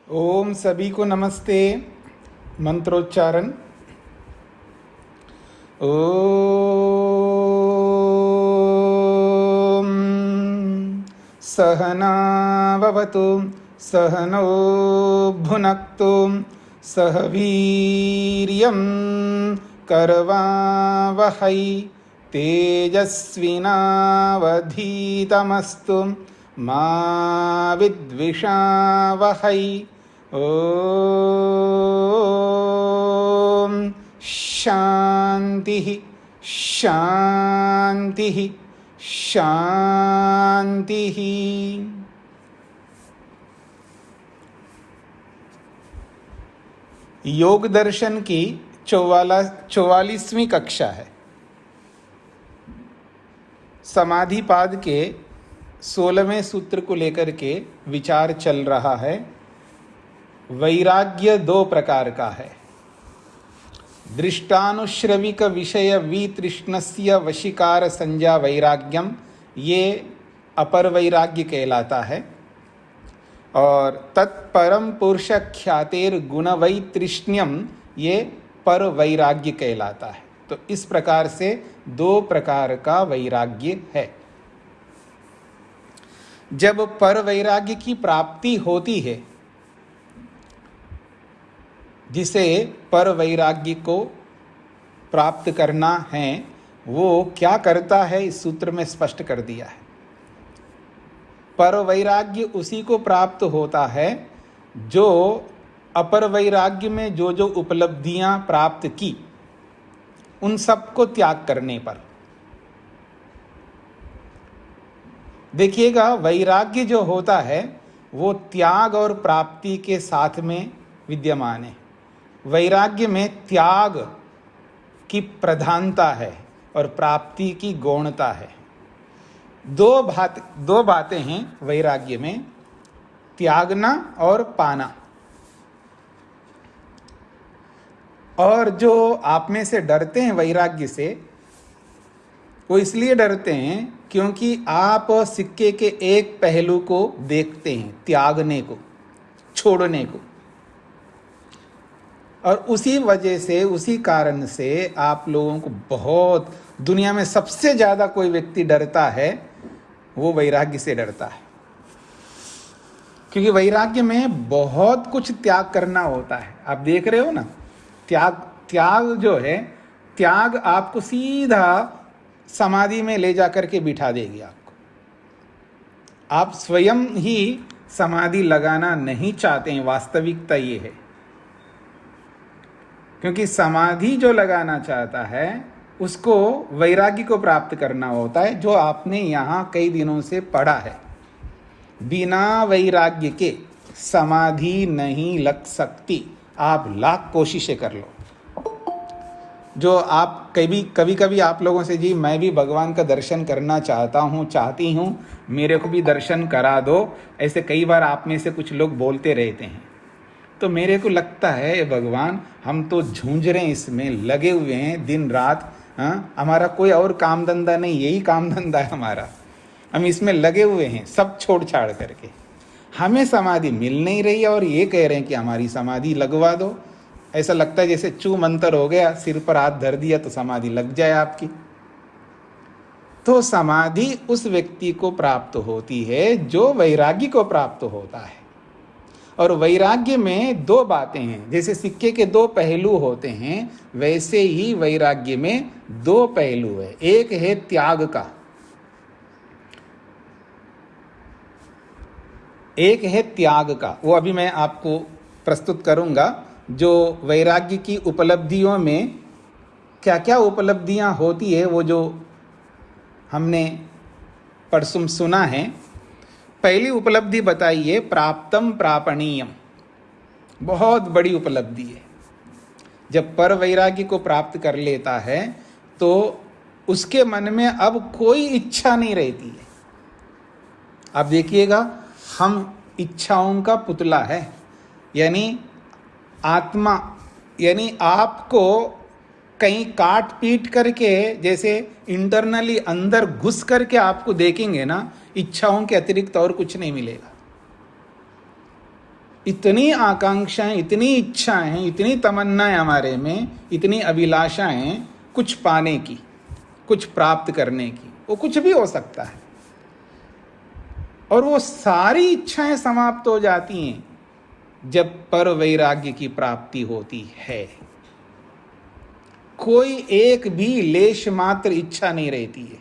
ओम सभी को नमस्ते। मंत्रोच्चारण। ओम सहना भवतु सहनौ भुनक्तु सह वीर्यं करवावहै तेजस्विनावधीतमस्तु मा विद्विषावहै। ओम शांति शांति शांति। योग दर्शन की 44वीं कक्षा है। समाधिपाद के 16वें सूत्र को लेकर के विचार चल रहा है। वैराग्य दो प्रकार का है। दृष्टानुश्रविक विषय वितृष्णस्य वशीकार संज्ञा वैराग्यम, ये अपर वैराग्य कहलाता है। और तत्परम पुरुष ख्यातेर गुण वैतृष्ण्यम, ये पर वैराग्य कहलाता है। तो इस प्रकार से दो प्रकार का वैराग्य है। जब पर वैराग्य की प्राप्ति होती है, जिसे पर वैराग्य को प्राप्त करना है, वो क्या करता है इस सूत्र में स्पष्ट कर दिया है। पर वैराग्य उसी को प्राप्त होता है जो अपर वैराग्य में जो जो उपलब्धियां प्राप्त की, उन सबको त्याग करने पर। देखिएगा, वैराग्य जो होता है वो त्याग और प्राप्ति के साथ में विद्यमान है। वैराग्य में त्याग की प्रधानता है और प्राप्ति की गौणता है। दो बातें हैं वैराग्य में, त्यागना और पाना। और जो आप में से डरते हैं वैराग्य से, वो इसलिए डरते हैं क्योंकि आप सिक्के के एक पहलू को देखते हैं, त्यागने को, छोड़ने को। और उसी वजह से, उसी कारण से आप लोगों को बहुत, दुनिया में सबसे ज़्यादा कोई व्यक्ति डरता है, वो वैराग्य से डरता है। क्योंकि वैराग्य में बहुत कुछ त्याग करना होता है। आप देख रहे हो ना, त्याग जो है, त्याग आपको सीधा समाधि में ले जा करके बिठा देगी आपको। आप स्वयं ही समाधि लगाना नहीं चाहते हैं, वास्तविकता ये है। क्योंकि समाधि जो लगाना चाहता है उसको वैराग्य को प्राप्त करना होता है, जो आपने यहाँ कई दिनों से पढ़ा है। बिना वैराग्य के समाधि नहीं लग सकती, आप लाख कोशिशें कर लो। जो आप कभी कभी आप लोगों से, जी मैं भी भगवान का दर्शन करना चाहती हूँ, मेरे को भी दर्शन करा दो, ऐसे कई बार आप में से कुछ लोग बोलते रहते हैं। तो मेरे को लगता है, भगवान हम तो झूंझ रहे हैं, इसमें लगे हुए हैं दिन रात। हाँ, हमारा कोई और काम धंधा नहीं, यही काम धंधा है हमारा। हम इसमें लगे हुए हैं सब छोड़ छाड़ करके। हमें समाधि मिल नहीं रही है और ये कह रहे हैं कि हमारी समाधि लगवा दो। ऐसा लगता है जैसे चू मंतर हो गया, सिर पर हाथ धर दिया तो समाधि लग जाए आपकी। तो समाधि उस व्यक्ति को प्राप्त होती है जो वैराग्य को प्राप्त होता है। और वैराग्य में दो बातें हैं। जैसे सिक्के के दो पहलू होते हैं, वैसे ही वैराग्य में दो पहलू है। एक है त्याग का, एक है त्याग का। वो अभी मैं आपको प्रस्तुत करूंगा। जो वैराग्य की उपलब्धियों में क्या क्या उपलब्धियां होती है, वो जो हमने परसों सुना है। पहली उपलब्धि बताइए, प्राप्तम प्रापणीयम। बहुत बड़ी उपलब्धि है। जब पर वैराग्य को प्राप्त कर लेता है तो उसके मन में अब कोई इच्छा नहीं रहती है। आप देखिएगा, हम इच्छाओं का पुतला है। यानी आत्मा, यानी आपको कहीं काट पीट करके, जैसे इंटरनली अंदर घुस करके आपको देखेंगे ना, इच्छाओं के अतिरिक्त और कुछ नहीं मिलेगा। इतनी आकांक्षाएं, इतनी इच्छाएं हैं, इतनी तमन्नाएं हमारे में, इतनी अभिलाषाएं कुछ पाने की, कुछ प्राप्त करने की, वो कुछ भी हो सकता है। और वो सारी इच्छाएं समाप्त हो जाती हैं जब पर वैराग्य की प्राप्ति होती है। कोई एक भी लेश मात्र इच्छा नहीं रहती है।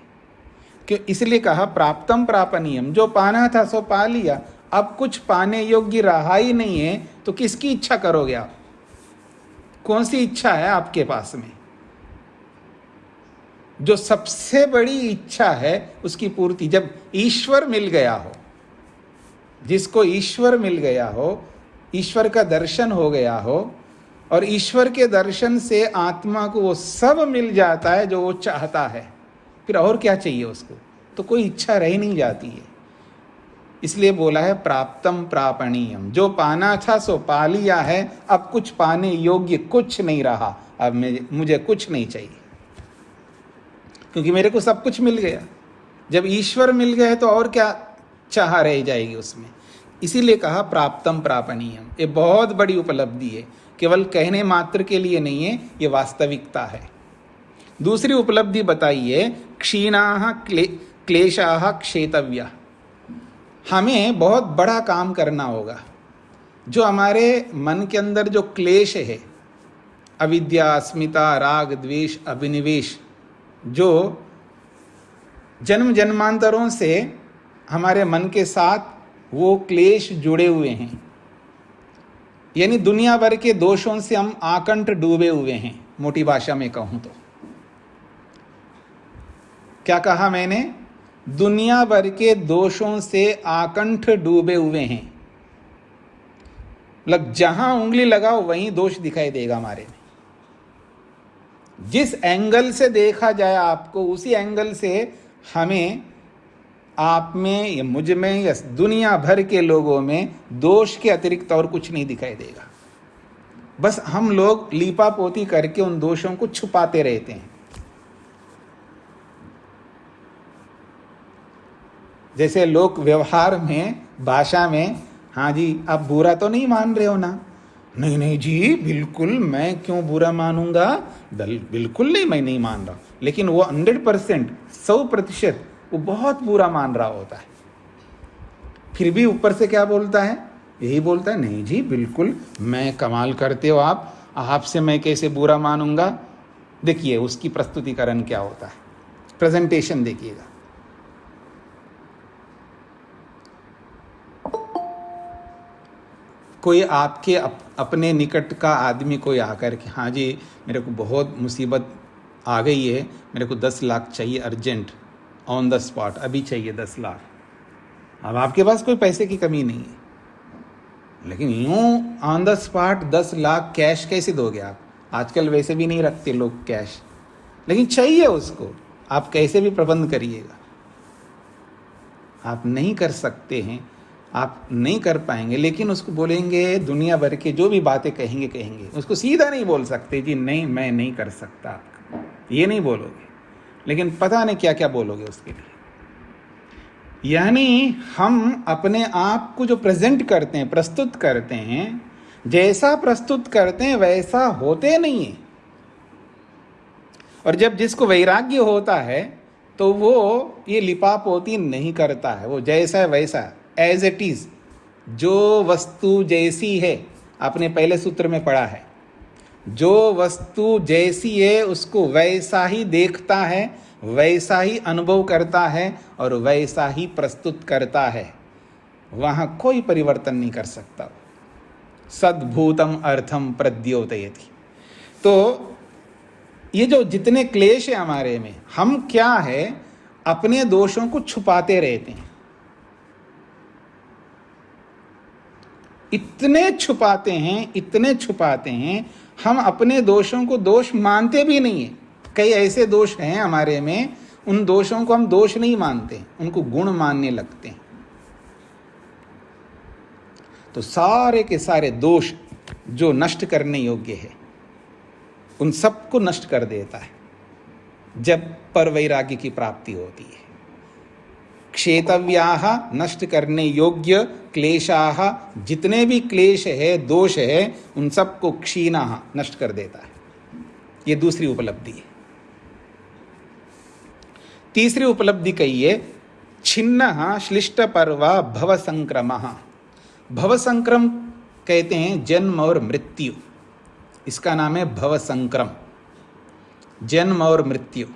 क्यों? इसलिए कहा प्राप्तम प्रापणीयम, जो पाना था सो पा लिया, अब कुछ पाने योग्य रहा ही नहीं है, तो किसकी इच्छा करोगे आप? कौन सी इच्छा है आपके पास में? जो सबसे बड़ी इच्छा है उसकी पूर्ति, जब ईश्वर मिल गया हो, जिसको ईश्वर मिल गया हो, ईश्वर का दर्शन हो गया हो, और ईश्वर के दर्शन से आत्मा को वो सब मिल जाता है जो वो चाहता है, फिर और क्या चाहिए उसको? तो कोई इच्छा रह नहीं जाती है। इसलिए बोला है प्राप्तम प्रापणीयम, जो पाना था सो पा लिया है, अब कुछ पाने योग्य कुछ नहीं रहा, अब मुझे कुछ नहीं चाहिए, क्योंकि मेरे को सब कुछ मिल गया। जब ईश्वर मिल गए तो और क्या चाह रह जाएगी उसमें। इसीलिए कहा प्राप्तम प्रापणीयम। ये बहुत बड़ी उपलब्धि है, केवल कहने मात्र के लिए नहीं है, ये वास्तविकता है। दूसरी उपलब्धि बताइए, क्षीणाः क्लेशाः क्षेतव्या। हमें बहुत बड़ा काम करना होगा। जो हमारे मन के अंदर जो क्लेश है, अविद्या, अस्मिता, राग, द्वेष, अभिनिवेश, जो जन्म जन्मांतरों से हमारे मन के साथ वो क्लेश जुड़े हुए हैं, यानी दुनिया भर के दोषों से हम आकंठ डूबे हुए हैं। मोटी भाषा में कहूं तो क्या कहा मैंने? दुनिया भर के दोषों से आकंठ डूबे हुए हैं। मतलब जहां उंगली लगाओ वहीं दोष दिखाई देगा हमारे में। जिस एंगल से देखा जाए आपको, उसी एंगल से हमें आप में या मुझ में या दुनिया भर के लोगों में दोष के अतिरिक्त और कुछ नहीं दिखाई देगा। बस हम लोग लीपा पोती करके उन दोषों को छुपाते रहते हैं। जैसे लोग व्यवहार में, भाषा में, हाँ जी आप बुरा तो नहीं मान रहे हो ना? नहीं नहीं जी बिल्कुल, मैं क्यों बुरा मानूंगा, बिल्कुल नहीं, मैं नहीं मान रहा। लेकिन वो 100%, 100% वो बहुत बुरा मान रहा होता है। फिर भी ऊपर से क्या बोलता है? यही बोलता है, नहीं जी बिल्कुल, मैं कमाल करते हो आप, आपसे मैं कैसे बुरा मानूंगा। देखिए उसकी प्रस्तुतिकरण क्या होता है, प्रेजेंटेशन देखिएगा। कोई आपके अपने निकट का आदमी कोई आकर के, हाँ जी मेरे को बहुत मुसीबत आ गई है, मेरे को 10 लाख चाहिए अर्जेंट, ऑन द स्पॉट, अभी चाहिए 10 लाख। अब आपके पास कोई पैसे की कमी नहीं है, लेकिन यूँ on the spot 10 lakh cash कैसे दोगे आप? आजकल वैसे भी नहीं रखते लोग कैश, लेकिन चाहिए उसको। आप कैसे भी प्रबंध करिएगा, आप नहीं कर सकते हैं, आप नहीं कर पाएंगे। लेकिन उसको बोलेंगे, दुनिया भर के जो भी बातें कहेंगे, उसको सीधा नहीं बोल सकते जी नहीं मैं नहीं कर सकता, ये नहीं बोलोगे, लेकिन पता नहीं क्या क्या बोलोगे उसके लिए। यानी हम अपने आप को जो प्रेजेंट करते हैं, प्रस्तुत करते हैं, जैसा प्रस्तुत करते हैं वैसा होते नहीं है। और जब जिसको वैराग्य होता है तो वो ये लिपापोती नहीं करता है, वो जैसा है वैसा, एज इट इज, जो वस्तु जैसी है। आपने पहले सूत्र में पढ़ा है, जो वस्तु जैसी है उसको वैसा ही देखता है, वैसा ही अनुभव करता है और वैसा ही प्रस्तुत करता है। वहाँ कोई परिवर्तन नहीं कर सकता। सद्भूतम अर्थम प्रद्योतयति। तो ये जो जितने क्लेश है हमारे में, हम क्या है अपने दोषों को छुपाते रहते हैं। इतने छुपाते हैं, हम अपने दोषों को दोष मानते भी नहीं है। कई ऐसे दोष हैं हमारे में, उन दोषों को हम दोष नहीं मानते, उनको गुण मानने लगते हैं। तो सारे के सारे दोष जो नष्ट करने योग्य है, उन सबको नष्ट कर देता है जब पर वैराग्य की प्राप्ति होती है। क्षेतव्याः, नष्ट करने योग्य, क्लेशाः, जितने भी क्लेश है, दोष है, उन सबको क्षीणाः, नष्ट कर देता है। ये दूसरी उपलब्धि है। तीसरी उपलब्धि कहिए, छिन्नः श्लिष्ट पर्वा भव संक्रमः। भव संक्रम कहते हैं जन्म और मृत्यु, इसका नाम है भव संक्रम, जन्म और मृत्यु।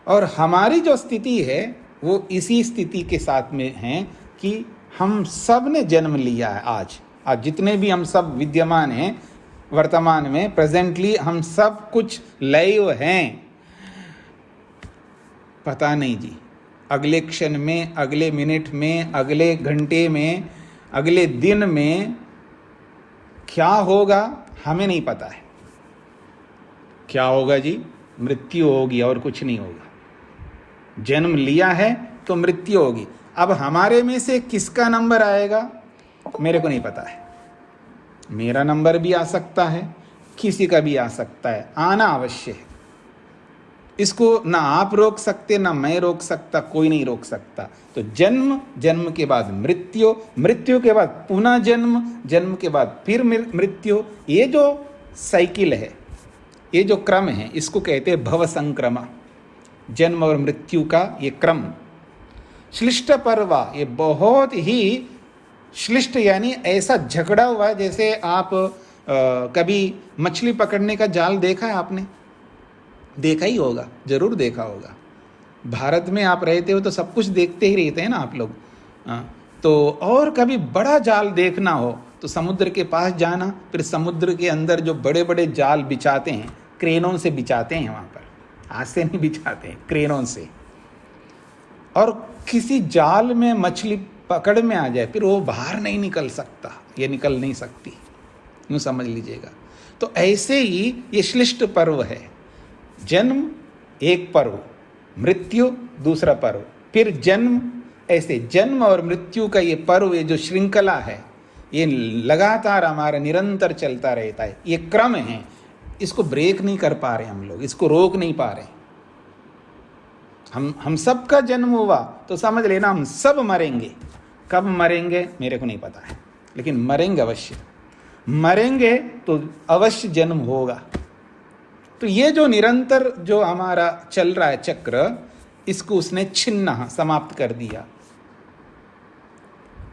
और हमारी जो स्थिति है वो इसी स्थिति के साथ में है कि हम सब ने जन्म लिया है। आज जितने भी हम सब विद्यमान हैं वर्तमान में, प्रेजेंटली हम सब कुछ लाइव हैं। पता नहीं जी, अगले क्षण में, अगले मिनट में, अगले घंटे में, अगले दिन में क्या होगा हमें नहीं पता है। क्या होगा जी? मृत्यु होगी और कुछ नहीं होगा। जन्म लिया है तो मृत्यु होगी। अब हमारे में से किसका नंबर आएगा मेरे को नहीं पता है। मेरा नंबर भी आ सकता है, किसी का भी आ सकता है, आना अवश्य है। इसको ना आप रोक सकते, ना मैं रोक सकता, कोई नहीं रोक सकता। तो जन्म, जन्म के बाद मृत्यु, मृत्यु के बाद पुनः जन्म, जन्म के बाद फिर मृत्यु, ये जो साइकिल है, ये जो क्रम है, इसको कहते हैं भव संक्रमा। जन्म और मृत्यु का ये क्रम। श्लिष्ट पर्वा, ये बहुत ही श्लिष्ट, यानी ऐसा झगड़ा हुआ है जैसे आप कभी मछली पकड़ने का जाल देखा है आपने? देखा ही होगा, जरूर देखा होगा। भारत में आप रहते हो तो सब कुछ देखते ही रहते हैं ना आप लोग। तो और कभी बड़ा जाल देखना हो तो समुद्र के पास जाना, फिर समुद्र के अंदर जो बड़े बड़े जाल बिछाते हैं, क्रेनों से बिछाते हैं वहाँ पर, हाथ से नहीं बिछाते हैं, क्रेनों से। और किसी जाल में मछली पकड़ में आ जाए फिर वो बाहर नहीं निकल सकता, ये निकल नहीं सकती, यूँ समझ लीजिएगा। तो ऐसे ही ये श्लिष्ट पर्व है। जन्म एक पर्व, मृत्यु दूसरा पर्व, फिर जन्म। ऐसे जन्म और मृत्यु का ये पर्व, ये जो श्रृंखला है, ये लगातार हमारा निरंतर चलता रहता है। ये क्रम है, इसको ब्रेक नहीं कर पा रहे हम लोग, इसको रोक नहीं पा रहे। हम सब का जन्म हुआ तो समझ लेना हम सब मरेंगे। कब मरेंगे मेरे को नहीं पता है, लेकिन मरेंगे अवश्य। मरेंगे तो अवश्य जन्म होगा। तो ये जो निरंतर जो हमारा चल रहा है चक्र, इसको उसने छिन्न, समाप्त कर दिया।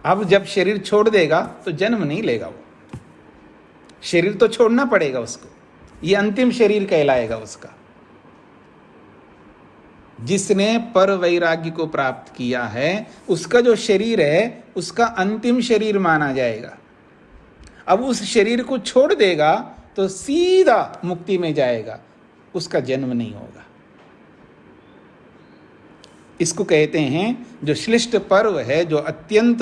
अब जब शरीर छोड़ देगा तो जन्म नहीं लेगा वो, शरीर तो छोड़ना पड़ेगा उसको। ये अंतिम शरीर कहलाएगा उसका। जिसने पर वैराग्य को प्राप्त किया है, उसका जो शरीर है उसका अंतिम शरीर माना जाएगा। अब उस शरीर को छोड़ देगा तो सीधा मुक्ति में जाएगा, उसका जन्म नहीं होगा। इसको कहते हैं जो श्लिष्ट पर्व है, जो अत्यंत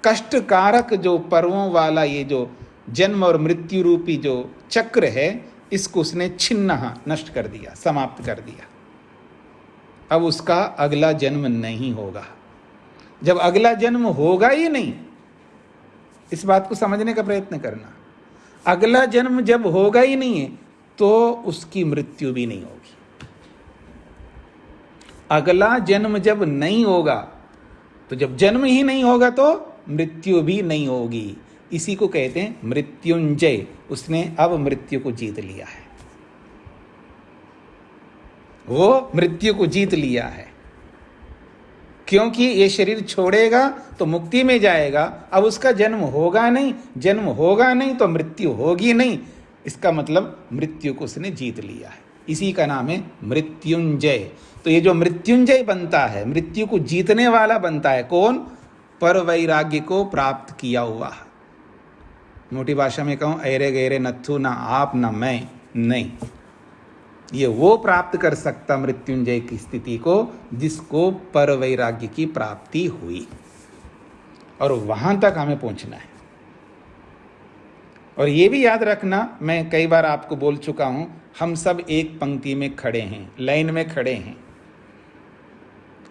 कष्टकारक जो पर्वों वाला ये जो जन्म और मृत्यु रूपी जो चक्र है, इसको उसने छिन्न, नष्ट कर दिया, समाप्त कर दिया। अब उसका अगला जन्म नहीं होगा। जब अगला जन्म होगा ही नहीं, इस बात को समझने का प्रयत्न करना। अगला जन्म जब होगा ही नहीं है तो उसकी मृत्यु भी नहीं होगी। अगला जन्म जब नहीं होगा, तो जब जन्म ही नहीं होगा तो मृत्यु भी नहीं होगी। इसी को कहते हैं मृत्युंजय। उसने अब मृत्यु को जीत लिया है, वो मृत्यु को जीत लिया है। क्योंकि ये शरीर छोड़ेगा तो मुक्ति में जाएगा। अब उसका जन्म होगा नहीं, जन्म होगा नहीं तो मृत्यु होगी नहीं। इसका मतलब मृत्यु को उसने जीत लिया है। इसी का नाम है मृत्युंजय। तो ये जो मृत्युंजय बनता है, मृत्यु को जीतने वाला बनता है कौन? पर वैराग्य को प्राप्त किया हुआ। मोटी भाषा में कहूँ, ऐरे गहरे नथु, ना आप ना मैं, नहीं। ये वो प्राप्त कर सकता मृत्युंजय की स्थिति को जिसको पर वैराग्य की प्राप्ति हुई, और वहां तक हमें पहुंचना है। और ये भी याद रखना, मैं कई बार आपको बोल चुका हूं, हम सब एक पंक्ति में खड़े हैं, लाइन में खड़े हैं।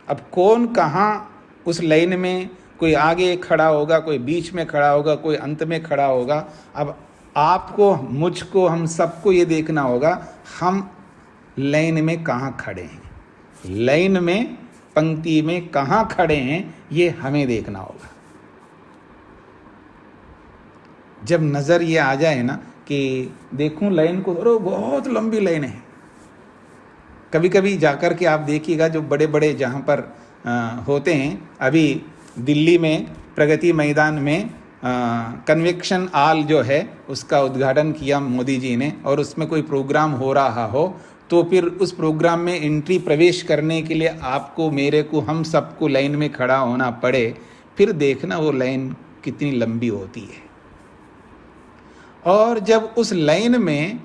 अब कौन कहाँ उस लाइन में, कोई आगे खड़ा होगा, कोई बीच में खड़ा होगा, कोई अंत में खड़ा होगा। अब आपको, मुझको, हम सबको ये देखना होगा हम लाइन में कहाँ खड़े हैं। लाइन में, पंक्ति में कहाँ खड़े हैं ये हमें देखना होगा। जब नज़र ये आ जाए ना कि देखूं लाइन को, अरे बहुत लंबी लाइन है। कभी कभी जाकर के आप देखिएगा जो बड़े बड़े जहाँ पर होते हैं, अभी दिल्ली में प्रगति मैदान में कन्वेक्शन हॉल जो है उसका उद्घाटन किया मोदी जी ने, और उसमें कोई प्रोग्राम हो रहा हो तो फिर उस प्रोग्राम में एंट्री प्रवेश करने के लिए आपको, मेरे को, हम सबको लाइन में खड़ा होना पड़े। फिर देखना वो लाइन कितनी लंबी होती है। और जब उस लाइन में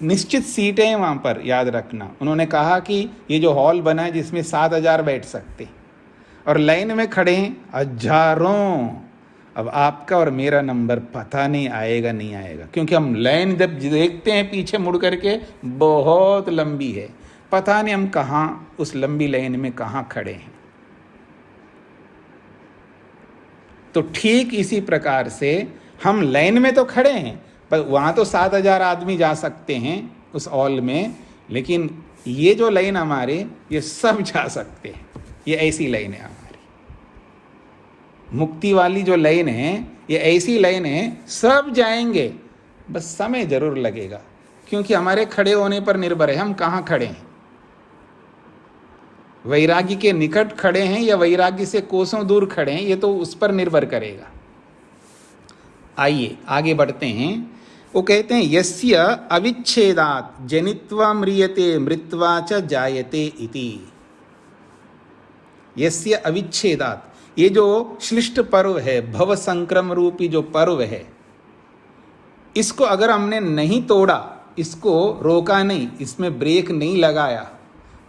निश्चित सीटें हैं वहाँ पर, याद रखना उन्होंने कहा कि ये जो हॉल बना है जिसमें 7,000 बैठ सकते, और लाइन में खड़े हैं हजारों। अब आपका और मेरा नंबर पता नहीं आएगा नहीं आएगा, क्योंकि हम लाइन जब देखते हैं पीछे मुड़ करके बहुत लंबी है, पता नहीं हम कहाँ उस लंबी लाइन में कहाँ खड़े हैं। तो ठीक इसी प्रकार से हम लाइन में तो खड़े हैं, पर वहाँ तो 7,000 आदमी जा सकते हैं उस हॉल में, लेकिन ये जो लाइन हमारे, ये सब जा सकते हैं। ये ऐसी लाइन है हमारी, मुक्ति वाली जो लाइन है ये ऐसी लाइन है, सब जाएंगे, बस समय जरूर लगेगा, क्योंकि हमारे खड़े होने पर निर्भर है हम कहाँ खड़े हैं। वैराग्य के निकट खड़े हैं या वैराग्य से कोसों दूर खड़े हैं, ये तो उस पर निर्भर करेगा। आइए आगे बढ़ते हैं। वो कहते हैं यस्य अविच्छेदात् जनित्वा म्रियते मृत्वा च जायते इति। यस्य अविच्छेदात्, ये जो श्लिष्ट पर्व है, भव संक्रम रूपी जो पर्व है, इसको अगर हमने नहीं तोड़ा, इसको रोका नहीं, इसमें ब्रेक नहीं लगाया,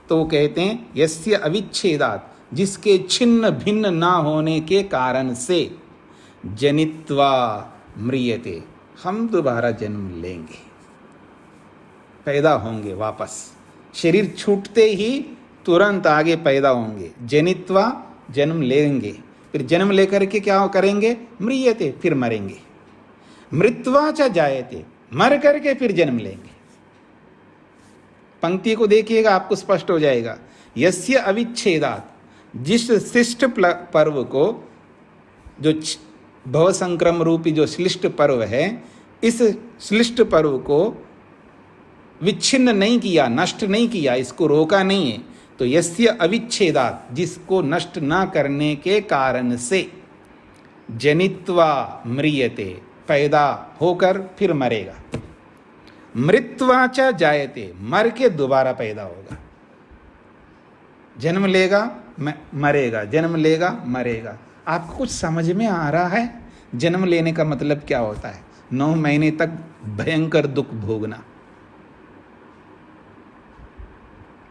तो कहते हैं यस्य अविच्छेदात्, जिसके छिन्न भिन्न ना होने के कारण से जनित्वा म्रियते, हम दोबारा जन्म लेंगे, पैदा होंगे वापस। शरीर छूटते ही तुरंत आगे पैदा होंगे। जनित्वा, जन्म लेंगे, फिर जन्म लेकर के क्या करेंगे, म्रियते, फिर मरेंगे। मृत्वा च जायते, मर करके फिर जन्म लेंगे। पंक्ति को देखिएगा आपको स्पष्ट हो जाएगा। यस्य अविच्छेदात्, जिस शिष्ट पर्व को, जो भव संक्रम रूपी जो श्लिष्ट पर्व है, इस श्लिष्ट पर्व को विच्छिन्न नहीं किया, नष्ट नहीं किया, इसको रोका नहीं है, तो यस्य अविच्छेदात्, जिसको नष्ट ना करने के कारण से जनित्वा म्रियते, पैदा होकर फिर मरेगा। मृत्वा च जायते, मर के दोबारा पैदा होगा। जन्म लेगा, मरेगा, जन्म लेगा, मरेगा। आपको कुछ समझ में आ रहा है जन्म लेने का मतलब क्या होता है? 9 महीने तक भयंकर दुख भोगना।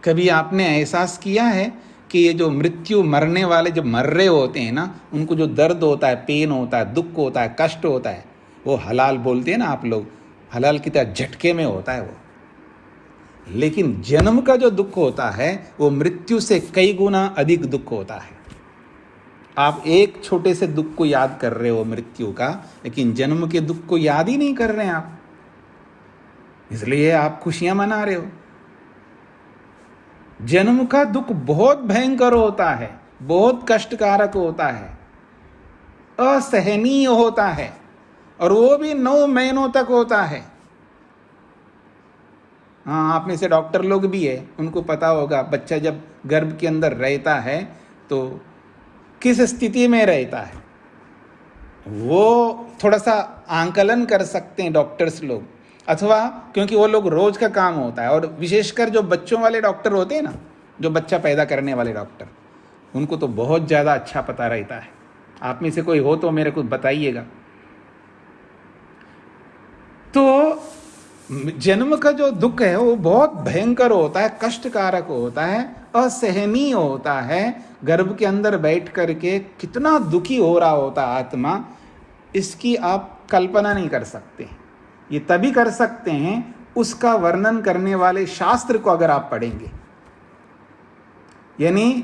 कभी आपने एहसास किया है कि ये जो मृत्यु, मरने वाले जो मर रहे होते हैं ना, उनको जो दर्द होता है, पेन होता है, दुख होता है, कष्ट होता है, वो हलाल बोलते हैं ना आप लोग, हलाल की तरह झटके में होता है वो। लेकिन जन्म का जो दुख होता है वो मृत्यु से कई गुना अधिक दुख होता है। आप एक छोटे से दुख को याद कर रहे हो मृत्यु का, लेकिन जन्म के दुख को याद ही नहीं कर रहे हैं आप, इसलिए आप खुशियां मना रहे हो। जन्म का दुख बहुत भयंकर होता है, बहुत कष्टकारक होता है, असहनीय होता है, और वो भी 9 महीनों तक होता है। हाँ, आप में से डॉक्टर लोग भी है, उनको पता होगा बच्चा जब गर्भ के अंदर रहता है तो किस स्थिति में रहता है, वो थोड़ा सा आंकलन कर सकते हैं डॉक्टर्स लोग, अथवा क्योंकि वो लोग रोज का काम होता है। और विशेषकर जो बच्चों वाले डॉक्टर होते हैं ना, जो बच्चा पैदा करने वाले डॉक्टर, उनको तो बहुत ज़्यादा अच्छा पता रहता है। आप में से कोई हो तो मेरे को बताइएगा। तो जन्म का जो दुख है वो बहुत भयंकर होता है, कष्टकारक होता है, असहनीय होता है। गर्भ के अंदर बैठ करके कितना दुखी हो रहा होता आत्मा, इसकी आप कल्पना नहीं कर सकते। ये तभी कर सकते हैं उसका वर्णन करने वाले शास्त्र को अगर आप पढ़ेंगे। यानी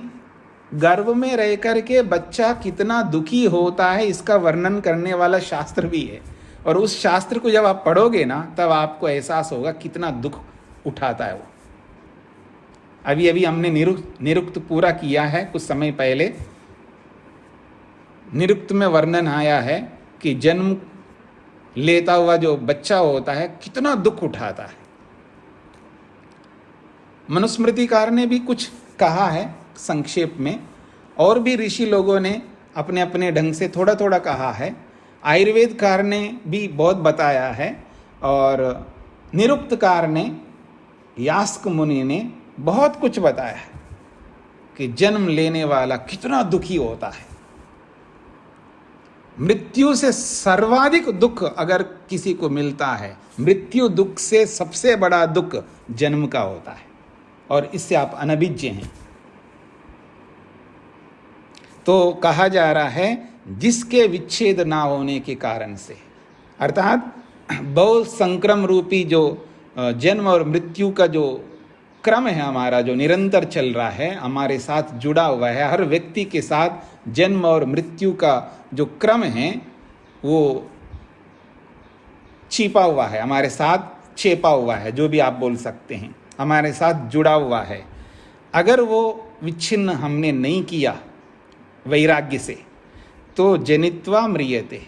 गर्भ में रह करके बच्चा कितना दुखी होता है, इसका वर्णन करने वाला शास्त्र भी है। और उस शास्त्र को जब आप पढ़ोगे ना, तब आपको एहसास होगा कितना दुख उठाता है वो। अभी अभी हमने निरुक्त पूरा किया है कुछ समय पहले। निरुक्त में वर्णन आया है कि जन्म लेता हुआ जो बच्चा होता है कितना दुख उठाता है। मनुस्मृतिकार ने भी कुछ कहा है संक्षेप में, और भी ऋषि लोगों ने अपने अपने ढंग से थोड़ा थोड़ा कहा है। आयुर्वेदकार ने भी बहुत बताया है, और निरुक्तकार ने, यास्क मुनि ने बहुत कुछ बताया है कि जन्म लेने वाला कितना दुखी होता है। मृत्यु से सर्वाधिक दुख अगर किसी को मिलता है, मृत्यु दुख से सबसे बड़ा दुख जन्म का होता है, और इससे आप अनभिज्ञ हैं। तो कहा जा रहा है जिसके विच्छेद ना होने के कारण से, अर्थात बहु संक्रम रूपी जो जन्म और मृत्यु का जो क्रम है हमारा, जो निरंतर चल रहा है, हमारे साथ जुड़ा हुआ है। हर व्यक्ति के साथ जन्म और मृत्यु का जो क्रम है वो छिपा हुआ है, हमारे साथ छेपा हुआ है, जो भी आप बोल सकते हैं, हमारे साथ जुड़ा हुआ है। अगर वो विच्छिन्न हमने नहीं किया वैराग्य से, तो जनित्वा म्रियते,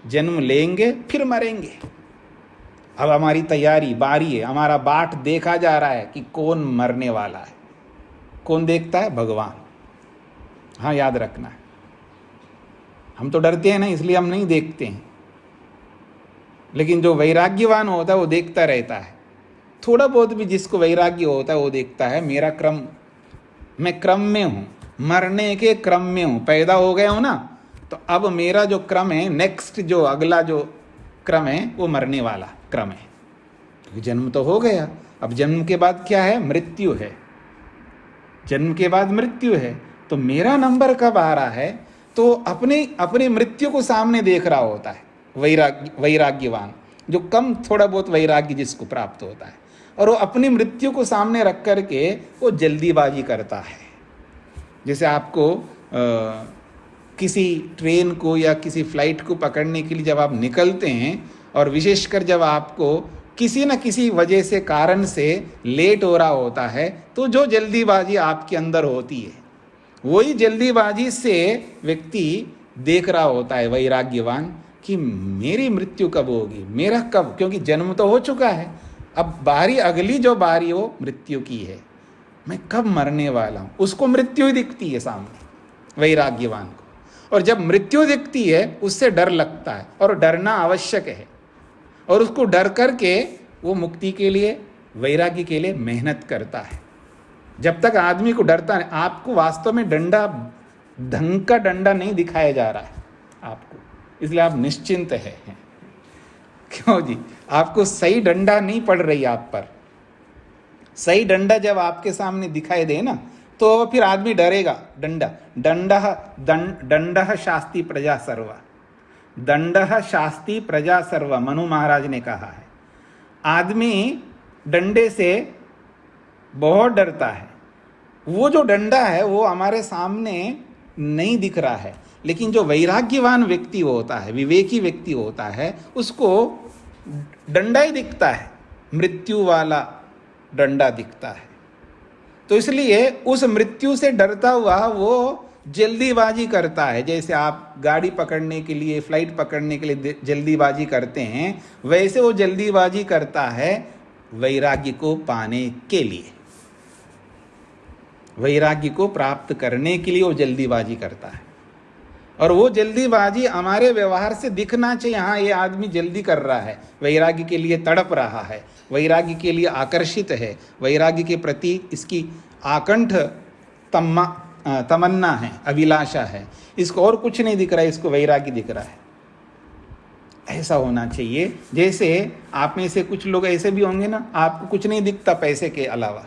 जन्म लेंगे फिर मरेंगे। अब हमारी तैयारी बारी है, हमारा बाट देखा जा रहा है कि कौन मरने वाला है। कौन देखता है? भगवान। हाँ, याद रखना है। हम तो डरते हैं ना, इसलिए हम नहीं देखते हैं, लेकिन जो वैराग्यवान होता है वो देखता रहता है। थोड़ा बहुत भी जिसको वैराग्य होता है वो देखता है, मेरा क्रम, मैं क्रम में हूँ, मरने के क्रम में हूँ, पैदा हो गया हूँ ना, तो अब मेरा जो क्रम है, नेक्स्ट जो अगला जो क्रम है वो मरने वाला क्रम है। क्योंकि जन्म तो हो गया, अब जन्म के बाद क्या है? मृत्यु है। जन्म के बाद मृत्यु है, तो मेरा नंबर कब आ रहा है? तो अपने मृत्यु को सामने देख रहा होता है वैराग्यवान, जो कम थोड़ा बहुत वैराग्य जिसको प्राप्त होता है, और वो अपनी मृत्यु को सामने रख करके वो जल्दीबाजी करता है। जैसे आपको किसी ट्रेन को या किसी फ्लाइट को पकड़ने के लिए जब आप निकलते हैं, और विशेषकर जब आपको किसी न किसी वजह से, कारण से लेट हो रहा होता है, तो जो जल्दीबाजी आपके अंदर होती है, वही जल्दीबाजी से व्यक्ति देख रहा होता है वैराग्यवान कि मेरी मृत्यु कब होगी, मेरा कब, क्योंकि जन्म तो हो चुका है, अब बारी, अगली जो बारी वो मृत्यु की है, मैं कब मरने वाला हूँ। उसको मृत्यु ही दिखती है सामने, वैराग्यवान को। और जब मृत्यु दिखती है उससे डर लगता है, और डरना आवश्यक है, और उसको डर करके वो मुक्ति के लिए, वैराग्य के लिए मेहनत करता है। जब तक आदमी को डरता नहीं, आपको वास्तव में डंडा, ढंग का डंडा नहीं दिखाया जा रहा है आपको, इसलिए आप निश्चिंत हैं। क्यों जी? आपको सही डंडा नहीं पड़ रही आप पर। सही डंडा जब आपके सामने दिखाई दे ना, तो फिर आदमी डरेगा। दंडः शास्ति प्रजा सर्वा, दंडः शास्ति प्रजा सर्वा, मनु महाराज ने कहा है। आदमी डंडे से बहुत डरता है। वो जो डंडा है वो हमारे सामने नहीं दिख रहा है, लेकिन जो वैराग्यवान व्यक्ति होता है, विवेकी व्यक्ति होता है, उसको डंडा ही दिखता है, मृत्यु वाला डंडा दिखता है। तो इसलिए उस मृत्यु से डरता हुआ वो जल्दीबाजी करता है। जैसे आप गाड़ी पकड़ने के लिए, फ्लाइट पकड़ने के लिए जल्दीबाजी करते हैं, वैसे वो जल्दीबाजी करता है वैराग्य को पाने के लिए, वैराग्य को प्राप्त करने के लिए वो जल्दीबाजी करता है। और वो जल्दीबाजी हमारे व्यवहार से दिखना चाहिए, हाँ ये आदमी जल्दी कर रहा है, वैराग्य के लिए तड़प रहा है, वैराग्य के लिए आकर्षित है, वैराग्य के प्रति इसकी आकंठ तमन्ना है, अभिलाषा है, इसको और कुछ नहीं दिख रहा है, इसको वैराग्य दिख रहा है। ऐसा होना चाहिए। जैसे आप में से कुछ लोग ऐसे भी होंगे ना, आपको कुछ नहीं दिखता पैसे के अलावा।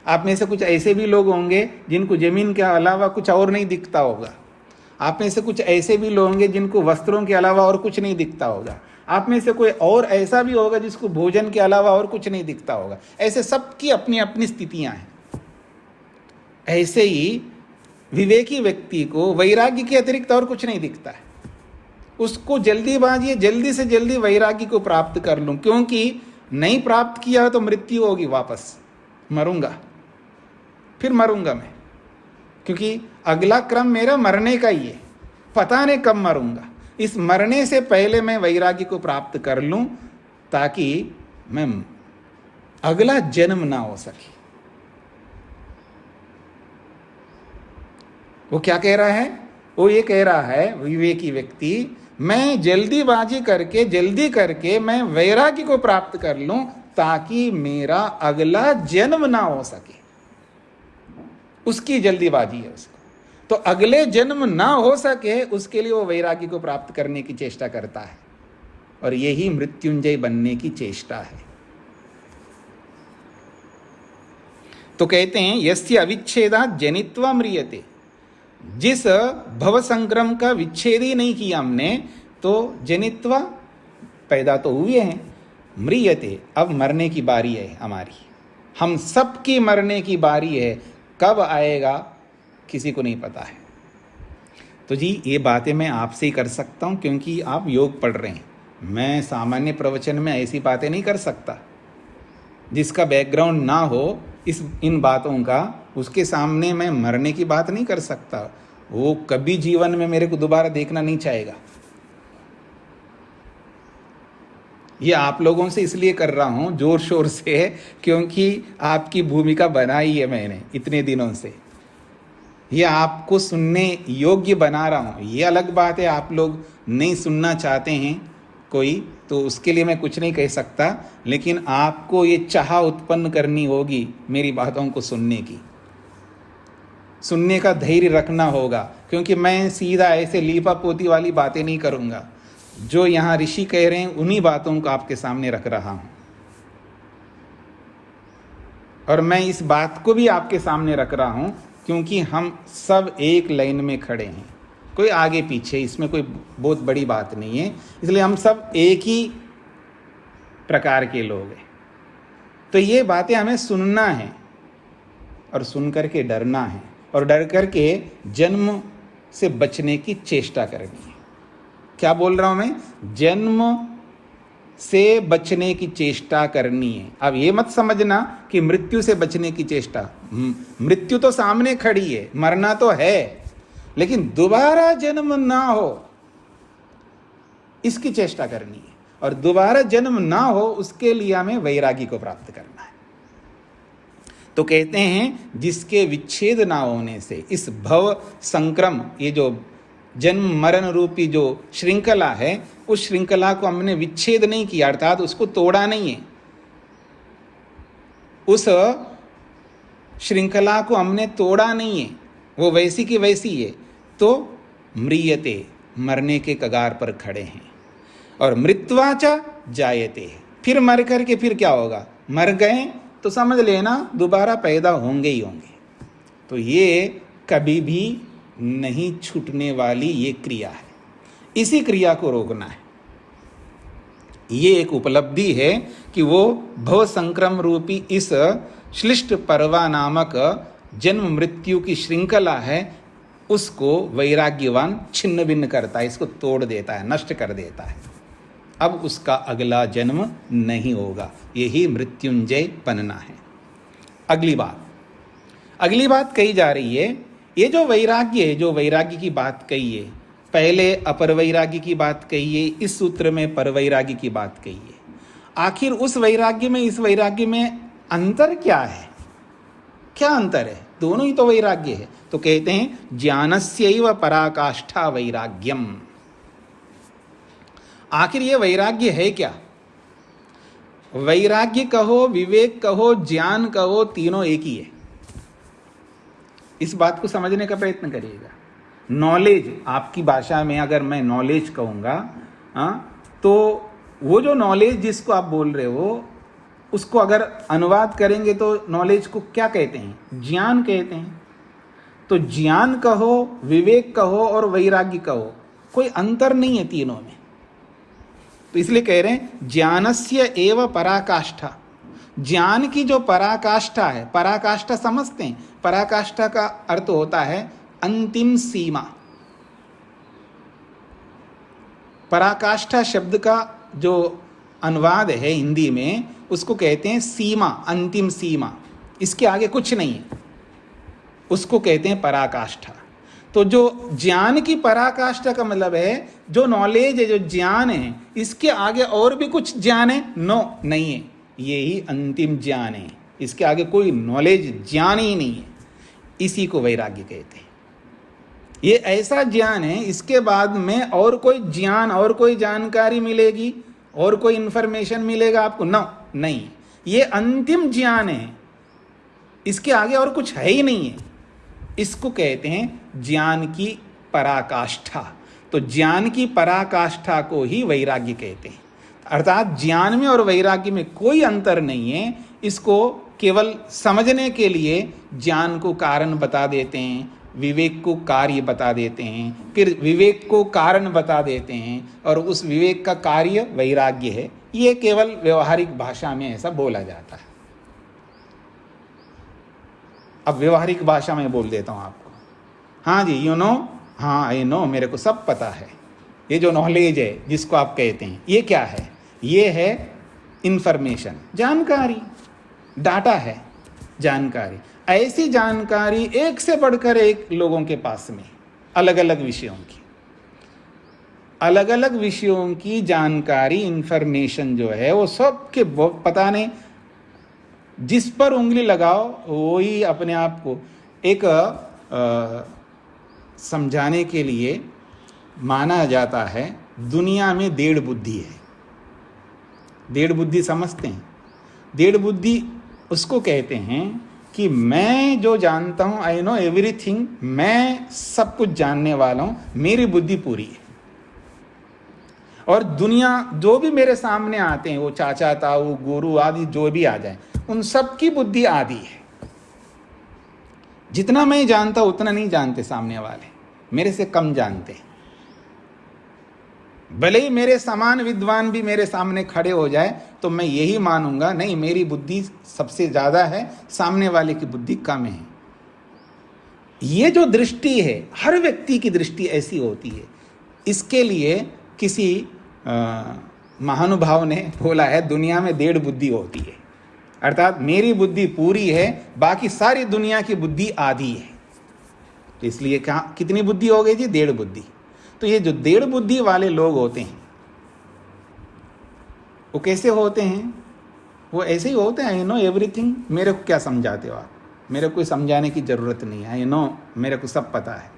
आप में से कुछ ऐसे भी लोग होंगे जिनको जमीन के अलावा कुछ और नहीं दिखता होगा। आप में से कुछ ऐसे भी लोग होंगे जिनको वस्त्रों के अलावा और कुछ नहीं दिखता होगा। आप में से कोई और ऐसा भी होगा जिसको भोजन के अलावा और कुछ नहीं दिखता होगा। ऐसे सबकी अपनी अपनी स्थितियां हैं। ऐसे ही विवेकी व्यक्ति को वैराग्य के अतिरिक्त और कुछ नहीं दिखता है। उसको जल्दीबाजी है, जल्दी से जल्दी वैराग्य को प्राप्त कर लूं, क्योंकि नहीं प्राप्त किया तो मृत्यु होगी, वापस मरूंगा। फिर मरूंगा मैं, क्योंकि अगला क्रम मेरा मरने का ही है, पता नहीं कब मरूंगा। इस मरने से पहले मैं वैराग्य को प्राप्त कर लूं ताकि मैं अगला जन्म ना हो सके। वो क्या कह रहा है? वो ये कह रहा है विवेकी व्यक्ति, मैं जल्दीबाजी करके जल्दी करके मैं वैराग्य को प्राप्त कर लूं ताकि मेरा अगला जन्म ना हो सके। उसकी जल्दीबाजी है उसको। तो अगले जन्म ना हो सके उसके लिए वो वैराग्य को प्राप्त करने की चेष्टा करता है, और यही मृत्युंजय बनने की चेष्टा है। तो कहते हैं यस्य अविच्छेदात् जनित्वा म्रियते, जिस भव संक्रम का विच्छेद ही नहीं किया हमने तो जनित्वा पैदा तो हुए हैं, म्रियते अब मरने की बारी है हमारी, हम सबकी मरने की बारी है। कब आएगा किसी को नहीं पता है। तो जी ये बातें मैं आपसे ही कर सकता हूँ क्योंकि आप योग पढ़ रहे हैं। मैं सामान्य प्रवचन में ऐसी बातें नहीं कर सकता। जिसका बैकग्राउंड ना हो इन बातों का, उसके सामने मैं मरने की बात नहीं कर सकता। वो कभी जीवन में मेरे को दोबारा देखना नहीं चाहेगा। ये आप लोगों से इसलिए कर रहा हूँ जोर शोर से क्योंकि आपकी भूमिका बनाई है मैंने इतने दिनों से। ये आपको सुनने योग्य बना रहा हूँ। ये अलग बात है आप लोग नहीं सुनना चाहते हैं कोई, तो उसके लिए मैं कुछ नहीं कह सकता, लेकिन आपको ये चाह उत्पन्न करनी होगी मेरी बातों को सुनने की। सुनने का धैर्य रखना होगा, क्योंकि मैं सीधा ऐसे लीपा पोती वाली बातें नहीं करूँगा। जो यहाँ ऋषि कह रहे हैं उन्हीं बातों को आपके सामने रख रहा हूँ, और मैं इस बात को भी आपके सामने रख रहा हूँ क्योंकि हम सब एक लाइन में खड़े हैं, कोई आगे पीछे, इसमें कोई बहुत बड़ी बात नहीं है। इसलिए हम सब एक ही प्रकार के लोग हैं। तो ये बातें हमें सुनना है और सुन करके डरना है, और डर करके जन्म से बचने की चेष्टा करनी है। क्या बोल रहा हूं मैं? जन्म से बचने की चेष्टा करनी है। अब ये मत समझना कि मृत्यु से बचने की चेष्टा, मृत्यु तो सामने खड़ी है, मरना तो है, लेकिन दोबारा जन्म ना हो इसकी चेष्टा करनी है। और दोबारा जन्म ना हो उसके लिए हमें वैरागी को प्राप्त करना है। तो कहते हैं जिसके विच्छेद ना होने से इस भव संक्रम, ये जो जन्म मरण रूपी जो श्रृंखला है, उस श्रृंखला को हमने विच्छेद नहीं किया, अर्थात उसको तोड़ा नहीं है। उस श्रृंखला को हमने तोड़ा नहीं है, वो वैसी की वैसी है। तो म्रियते, मरने के कगार पर खड़े हैं। और मृत्वाचा जायते, फिर मर करके फिर क्या होगा? मर गए तो समझ लेना दोबारा पैदा होंगे ही होंगे। तो ये कभी भी नहीं छूटने वाली ये क्रिया है, इसी क्रिया को रोकना है। ये एक उपलब्धि है कि वो भव संक्रम रूपी इस श्लिष्ट पर्वा नामक जन्म मृत्यु की श्रृंखला है, उसको वैराग्यवान छिन्न भिन्न करता है, इसको तोड़ देता है, नष्ट कर देता है। अब उसका अगला जन्म नहीं होगा। यही मृत्युंजय बनना है। अगली बात कही जा रही है, ये जो वैराग्य है, जो वैराग्य की बात कही है, पहले अपर वैराग्य की बात कही है, इस सूत्र में पर वैराग्य की बात कही है। आखिर उस वैराग्य में इस वैराग्य में अंतर क्या है? क्या अंतर है? दोनों ही तो वैराग्य है। तो कहते हैं ज्ञानस्यैव पराकाष्ठा वैराग्यम। आखिर ये वैराग्य है क्या? वैराग्य कहो, विवेक कहो, ज्ञान कहो, तीनों एक ही है। इस बात को समझने का प्रयत्न करिएगा। नॉलेज, आपकी भाषा में अगर मैं नॉलेज कहूँगा, तो वो जो नॉलेज जिसको आप बोल रहे हो उसको अगर अनुवाद करेंगे तो नॉलेज को क्या कहते हैं? ज्ञान कहते हैं। तो ज्ञान कहो, विवेक कहो और वैराग्य कहो, कोई अंतर नहीं है तीनों में। तो इसलिए कह रहे हैं ज्ञानस्य एव पराकाष्ठा। ज्ञान की जो पराकाष्ठा है, पराकाष्ठा समझते हैं? पराकाष्ठा का अर्थ होता है अंतिम सीमा। पराकाष्ठा शब्द का जो अनुवाद है हिंदी में, उसको कहते हैं सीमा, अंतिम सीमा। इसके आगे कुछ नहीं है। उसको कहते हैं पराकाष्ठा। तो जो ज्ञान की पराकाष्ठा का मतलब है जो नॉलेज है, जो ज्ञान है, इसके आगे और भी कुछ ज्ञान है? नो, नहीं है। ये ही अंतिम ज्ञान है, इसके आगे कोई नॉलेज ज्ञान ही नहीं है। इसी को वैराग्य कहते हैं। ये ऐसा ज्ञान है, इसके बाद में और कोई ज्ञान, और कोई जानकारी मिलेगी, और कोई इंफॉर्मेशन मिलेगा आपको? नो, नहीं। ये अंतिम ज्ञान है, इसके आगे और कुछ है ही नहीं है। इसको कहते हैं ज्ञान की पराकाष्ठा। तो ज्ञान की पराकाष्ठा को ही वैराग्य कहते हैं। अर्थात ज्ञान में और वैराग्य में कोई अंतर नहीं है। इसको केवल समझने के लिए ज्ञान को कारण बता देते हैं, विवेक को कार्य बता देते हैं, फिर विवेक को कारण बता देते हैं, और उस विवेक का कार्य वैराग्य है। ये केवल व्यवहारिक भाषा में ऐसा बोला जाता है। अब व्यवहारिक भाषा में बोल देता हूँ आपको। हाँ जी, यू नो, हाँ आई नो, मेरे को सब पता है। ये जो नॉलेज है जिसको आप कहते हैं, ये क्या है? ये है इंफॉर्मेशन, जानकारी, डाटा है, जानकारी। ऐसी जानकारी एक से बढ़कर एक लोगों के पास में, अलग अलग विषयों की, अलग अलग विषयों की जानकारी, इंफॉर्मेशन जो है वो सबके पता नहीं, जिस पर उंगली लगाओ वो ही अपने आप को एक समझाने के लिए माना जाता है। दुनिया में डेढ़ बुद्धि है। डेढ़ बुद्धि समझते हैं? डेढ़ बुद्धि उसको कहते हैं कि मैं जो जानता हूँ, आई नो एवरीथिंग, मैं सब कुछ जानने वाला हूँ, मेरी बुद्धि पूरी है। और दुनिया जो भी मेरे सामने आते हैं, वो चाचा ताऊ गुरु आदि जो भी आ जाए, उन सब की बुद्धि आदि है। जितना मैं जानता उतना नहीं जानते सामने वाले, मेरे से कम जानते। भले ही मेरे समान विद्वान भी मेरे सामने खड़े हो जाए तो मैं यही मानूंगा, नहीं मेरी बुद्धि सबसे ज्यादा है, सामने वाले की बुद्धि कम है। ये जो दृष्टि है, हर व्यक्ति की दृष्टि ऐसी होती है। इसके लिए किसी महानुभाव ने बोला है, दुनिया में डेढ़ बुद्धि होती है। अर्थात मेरी बुद्धि पूरी है, बाकी सारी दुनिया की बुद्धि आधी है। तो इसलिए कहाँ कितनी बुद्धि हो गई जी? डेढ़ बुद्धि। तो ये जो डेढ़ बुद्धि वाले लोग होते हैं, वो कैसे होते हैं? वो ऐसे ही होते हैं, आई नो एवरीथिंग, मेरे को क्या समझाते हो आप, मेरे को कोई समझाने की जरूरत नहीं है, आई नो, मेरे को सब पता है।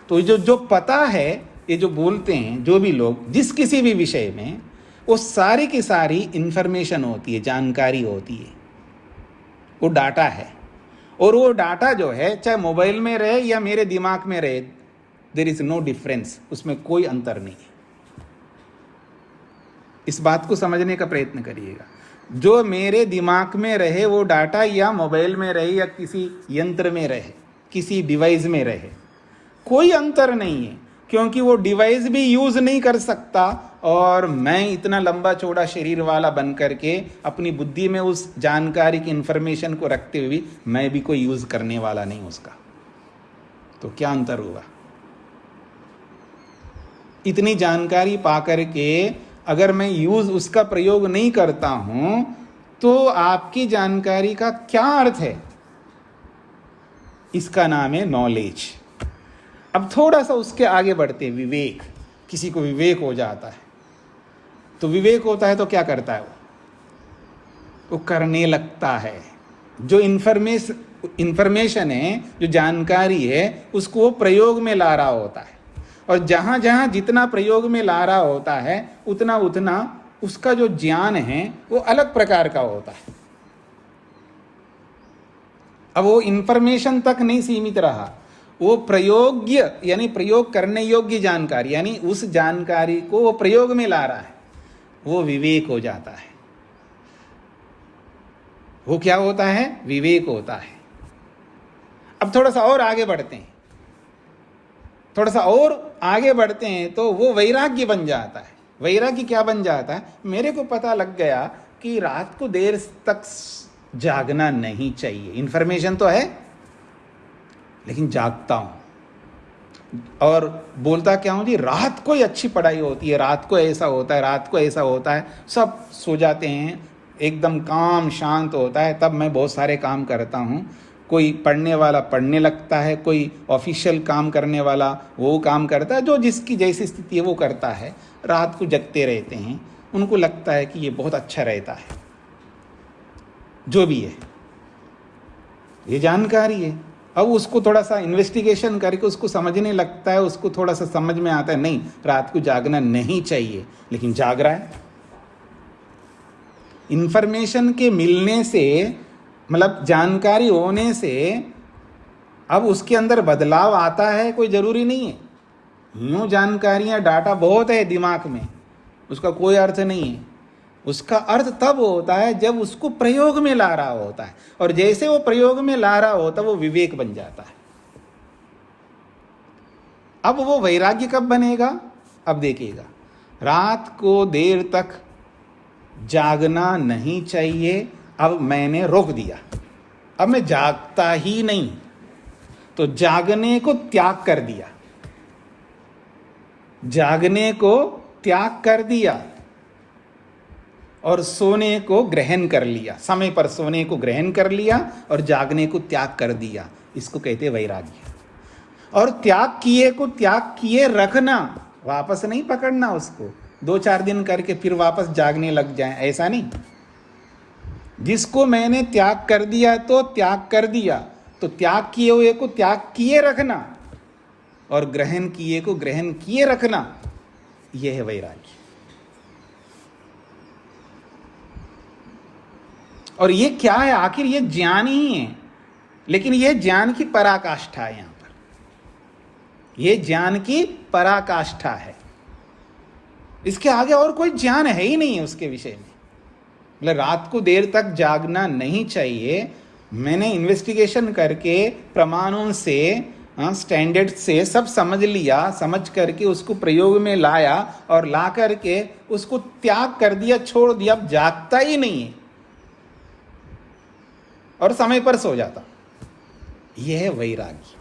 तो जो पता है, ये जो बोलते हैं जो भी लोग, जिस किसी भी विषय में, वो सारी की सारी इंफॉर्मेशन होती है, जानकारी होती है, वो डाटा है। और वो डाटा जो है, चाहे मोबाइल में रहे या मेरे दिमाग में रहे, देयर इज नो डिफरेंस, उसमें कोई अंतर नहीं है। इस बात को समझने का प्रयत्न करिएगा। जो मेरे दिमाग में रहे वो डाटा, या मोबाइल में रहे या किसी यंत्र में रहे, किसी डिवाइस में रहे, कोई अंतर नहीं है। क्योंकि वो डिवाइस भी यूज नहीं कर सकता, और मैं इतना लंबा चौड़ा शरीर वाला बन करके अपनी बुद्धि में उस जानकारी की इंफॉर्मेशन को रखते हुए मैं भी कोई यूज करने वाला नहीं उसका। तो क्या अंतर हुआ? इतनी जानकारी पा करके अगर मैं यूज उसका प्रयोग नहीं करता हूं, तो आपकी जानकारी का क्या अर्थ है? इसका नाम है नॉलेज। अब थोड़ा सा उसके आगे बढ़ते हैं, विवेक। किसी को विवेक हो जाता है, तो विवेक होता है तो क्या करता है? वो करने लगता है। जो इंफॉर्मेशन है, जो जानकारी है, उसको वो प्रयोग में ला रहा होता है। और जहां जहां जितना प्रयोग में ला रहा होता है, उतना उतना उसका जो ज्ञान है वो अलग प्रकार का होता है। अब वो इंफॉर्मेशन तक नहीं सीमित रहा, वो प्रयोग्य यानी प्रयोग करने योग्य जानकारी, यानी उस जानकारी को वो प्रयोग में ला रहा है, वो विवेक हो जाता है। वो क्या होता है? विवेक होता है। अब थोड़ा सा और आगे बढ़ते हैं, थोड़ा सा और आगे बढ़ते हैं तो वो वैराग्य बन जाता है। वैराग्य क्या बन जाता है? मेरे को पता लग गया कि रात को देर तक जागना नहीं चाहिए। इंफॉर्मेशन तो है, लेकिन जागता हूं और बोलता क्या हूं जी, रात को ही अच्छी पढ़ाई होती है, रात को ऐसा होता है, रात को ऐसा होता है। सब सो जाते हैं, एकदम काम शांत होता है, तब मैं बहुत सारे काम करता हूं। कोई पढ़ने वाला पढ़ने लगता है, कोई ऑफिशियल काम करने वाला वो काम करता है, जो जिसकी जैसी स्थिति है वो करता है, रात को जगते रहते हैं, उनको लगता है कि ये बहुत अच्छा रहता है। जो भी है ये जानकारी है। अब उसको थोड़ा सा इन्वेस्टिगेशन करके उसको समझने लगता है, उसको थोड़ा सा समझ में आता है नहीं रात को जागना नहीं चाहिए, लेकिन जाग रहा है। इंफॉर्मेशन के मिलने से, मतलब जानकारी होने से अब उसके अंदर बदलाव आता है, कोई ज़रूरी नहीं है। यूँ जानकारियाँ डाटा बहुत है दिमाग में, उसका कोई अर्थ नहीं है। उसका अर्थ तब होता है जब उसको प्रयोग में ला रहा होता है, और जैसे वो प्रयोग में ला रहा होता है वो विवेक बन जाता है। अब वो वैराग्य कब बनेगा? अब देखिएगा, रात को देर तक जागना नहीं चाहिए, अब मैंने रोक दिया, अब मैं जागता ही नहीं, तो जागने को त्याग कर दिया, जागने को त्याग कर दिया और सोने को ग्रहण कर लिया, समय पर सोने को ग्रहण कर लिया और जागने को त्याग कर दिया। इसको कहते हैं वैराग्य। और त्याग किए को त्याग किए रखना, वापस नहीं पकड़ना उसको, 2-4 दिन करके फिर वापस जागने लग जाए, ऐसा नहीं। जिसको मैंने त्याग कर दिया तो त्याग कर दिया, तो त्याग किए हुए को त्याग किए रखना और ग्रहण किए को ग्रहण किए रखना, यह है वैराग्य। और ये क्या है? आखिर ये ज्ञान ही है, लेकिन यह ज्ञान की पराकाष्ठा है। यहां पर यह ज्ञान की पराकाष्ठा है, इसके आगे और कोई ज्ञान है ही नहीं है उसके विषय में। मतलब रात को देर तक जागना नहीं चाहिए, मैंने इन्वेस्टिगेशन करके प्रमाणों से, स्टैंडर्ड से सब समझ लिया, समझ करके उसको प्रयोग में लाया और ला करके उसको त्याग कर दिया, छोड़ दिया, अब जागता ही नहीं है और समय पर सो जाता। यह है वैराग्य।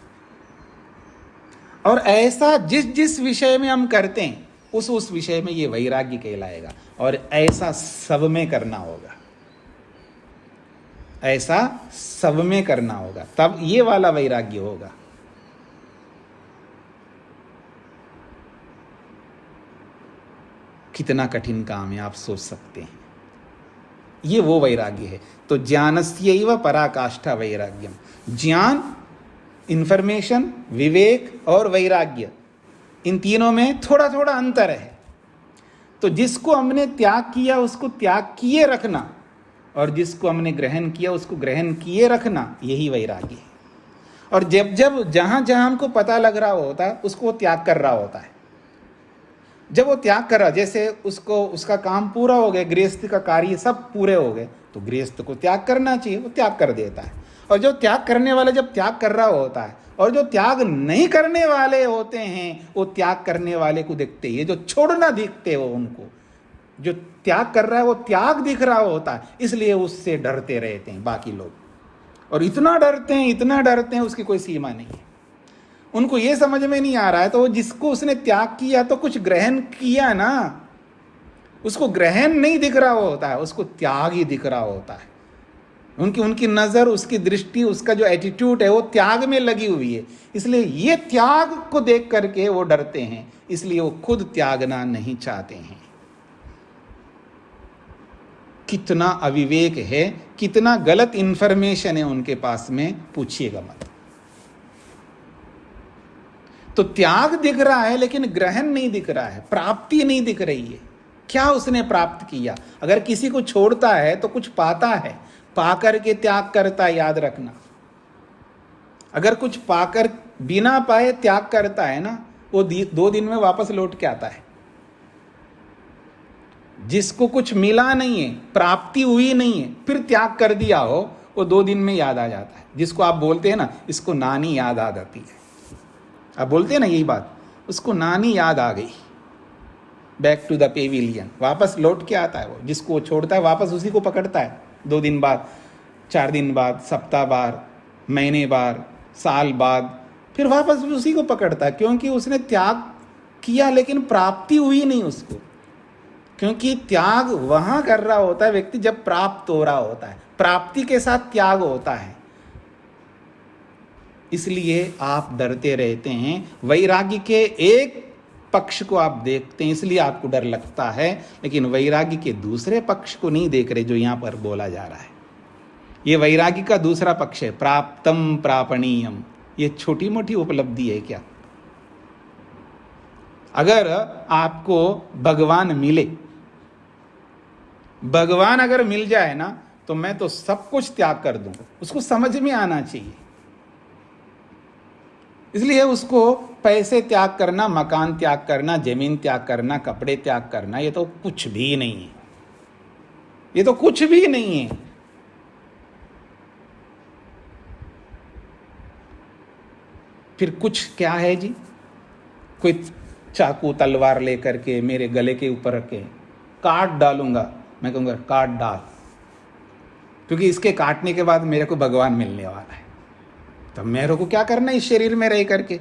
और ऐसा जिस जिस विषय में हम करते हैं उस विषय में ये वैराग्य कहलाएगा। और ऐसा सब में करना होगा, ऐसा सब में करना होगा, तब ये वाला वैराग्य होगा। कितना कठिन काम है, आप सोच सकते हैं। ये वो वैराग्य है। तो ज्ञानस्यैव पराकाष्ठा वैराग्यम। ज्ञान, इंफॉर्मेशन, विवेक और वैराग्य, इन तीनों में थोड़ा थोड़ा अंतर है। तो जिसको हमने त्याग किया उसको त्याग किए रखना, और जिसको हमने ग्रहण किया उसको ग्रहण किए रखना, यही वैराग्य है। और जब जब जहां जहां हमको पता लग रहा होता है उसको वो त्याग कर रहा होता है। जब वो त्याग कर रहा, जैसे उसको उसका काम पूरा हो गया, गृहस्थ का कार्य सब पूरे हो गए, तो गृहस्थ को त्याग करना चाहिए, वो त्याग कर देता है। और जो त्याग करने वाला जब त्याग कर रहा होता है, और जो त्याग नहीं करने वाले होते हैं वो त्याग करने वाले को देखते, ये जो छोड़ना दिखते हो उनको, जो त्याग कर रहा है वो त्याग दिख रहा होता है, इसलिए उससे डरते रहते हैं बाकी लोग। और इतना डरते हैं, इतना डरते हैं, उसकी कोई सीमा नहीं है। उनको ये समझ में नहीं आ रहा है, तो वो जिसको उसने त्याग किया तो कुछ ग्रहण किया ना, उसको ग्रहण नहीं दिख रहा होता है, उसको त्याग ही दिख रहा होता है। उनकी नज़र, उसकी दृष्टि, उसका जो एटीट्यूड है वो त्याग में लगी हुई है। इसलिए ये त्याग को देख करके वो डरते हैं, इसलिए वो खुद त्यागना नहीं चाहते हैं। कितना अविवेक है, कितना गलत इंफॉर्मेशन है उनके पास में, पूछिएगा मत। तो त्याग दिख रहा है लेकिन ग्रहण नहीं दिख रहा है, प्राप्ति नहीं दिख रही है। क्या उसने प्राप्त किया? अगर किसी को छोड़ता है तो कुछ पाता है, पाकर के त्याग करता है, याद रखना। अगर कुछ पाकर बिना पाए त्याग करता है ना, वो 2 दिन में वापस लौट के आता है। जिसको कुछ मिला नहीं है, प्राप्ति हुई नहीं है, फिर त्याग कर दिया हो, वो 2 दिन में याद आ जाता है। जिसको आप बोलते हैं ना, इसको नानी याद आ जाती है, आप बोलते हैं ना यही बात, उसको नानी याद आ गई, बैक टू द पेविलियन, वापस लौट के आता है। वो जिसको वो छोड़ता है वापस उसी को पकड़ता है, 2 दिन बाद, 4 दिन बाद, सप्ताह बाद, महीने बाद, साल बाद, फिर वापस उसी को पकड़ता है। क्योंकि उसने त्याग किया लेकिन प्राप्ति हुई नहीं उसको। क्योंकि त्याग वहाँ कर रहा होता है व्यक्ति जब प्राप्त हो रहा होता है, प्राप्ति के साथ त्याग होता है। इसलिए आप डरते रहते हैं। वैराग्य के एक पक्ष को आप देखते हैं इसलिए आपको डर लगता है, लेकिन वैराग्य के दूसरे पक्ष को नहीं देख रहे जो यहां पर बोला जा रहा है। ये वैराग्य का दूसरा पक्ष है, प्राप्तम प्रापणीयम। ये छोटी मोटी उपलब्धि है क्या? अगर आपको भगवान मिले, भगवान अगर मिल जाए ना, तो मैं तो सब कुछ त्याग कर दूंगा। उसको समझ में आना चाहिए। इसलिए उसको पैसे त्याग करना, मकान त्याग करना, जमीन त्याग करना, कपड़े त्याग करना, ये तो कुछ भी नहीं है। ये तो कुछ भी नहीं है। फिर कुछ क्या है जी? कोई चाकू तलवार लेकर के मेरे गले के ऊपर रखे काट डालूंगा, मैं कहूंगा काट डाल, क्योंकि इसके काटने के बाद मेरे को भगवान मिलने वाला है। तो मेरे को क्या करना है इस शरीर में रह करके?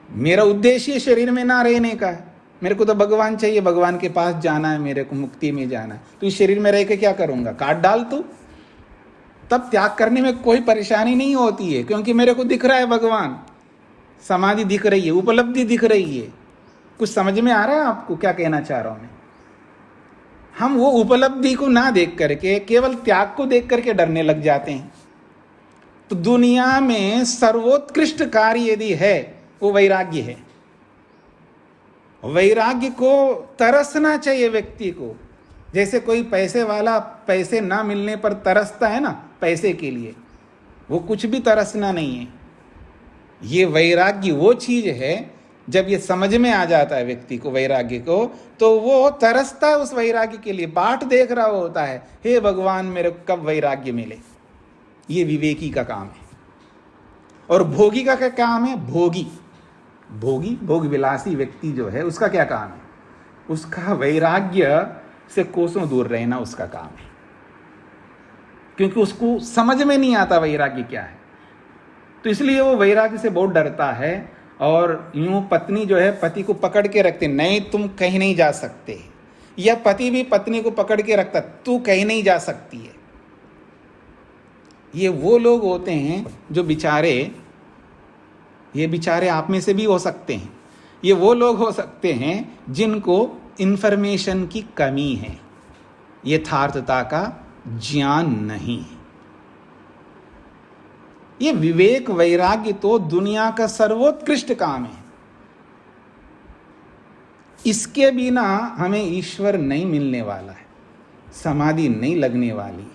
मेरा उद्देश्य शरीर में ना रहने का है। मेरे को तो भगवान चाहिए, भगवान के पास जाना है, मेरे को मुक्ति में जाना है। तो इस शरीर में रह के क्या करूंगा? काट डाल तू। तब त्याग करने में कोई परेशानी नहीं होती है, क्योंकि मेरे को दिख रहा है भगवान, समाधि दिख रही है, उपलब्धि दिख रही है। कुछ समझ में आ रहा है आपको क्या कहना चाह रहा हूं मैं? हम वो उपलब्धि को ना देख करके केवल त्याग को देख करके डरने लग जाते हैं। तो दुनिया में सर्वोत्कृष्ट कार्य यदि है वो वैराग्य है। वैराग्य को तरसना चाहिए व्यक्ति को। जैसे कोई पैसे वाला पैसे ना मिलने पर तरसता है ना पैसे के लिए, वो कुछ भी तरसना नहीं है। ये वैराग्य वो चीज है, जब ये समझ में आ जाता है व्यक्ति को वैराग्य को, तो वो तरसता है उस वैराग्य के लिए, बाट देख रहा होता है, हे भगवान मेरे को कब वैराग्य मिले। ये विवेकी का काम है। और भोगी का क्या काम है? भोग विलासी व्यक्ति जो है उसका क्या काम है? उसका वैराग्य से कोसों दूर रहना उसका काम है, क्योंकि उसको समझ में नहीं आता वैराग्य क्या है। तो इसलिए वो वैराग्य से बहुत डरता है। और यूं पत्नी जो है पति को पकड़ के रखती, नहीं तुम कहीं नहीं जा सकते, या पति भी पत्नी को पकड़ के रखता, तू कहीं नहीं जा सकती है। ये वो लोग होते हैं जो बेचारे, ये बेचारे आप में से भी हो सकते हैं, ये वो लोग हो सकते हैं जिनको इंफॉर्मेशन की कमी है, यथार्थता का ज्ञान नहीं है। ये विवेक वैराग्य तो दुनिया का सर्वोत्कृष्ट काम है। इसके बिना हमें ईश्वर नहीं मिलने वाला है, समाधि नहीं लगने वाली।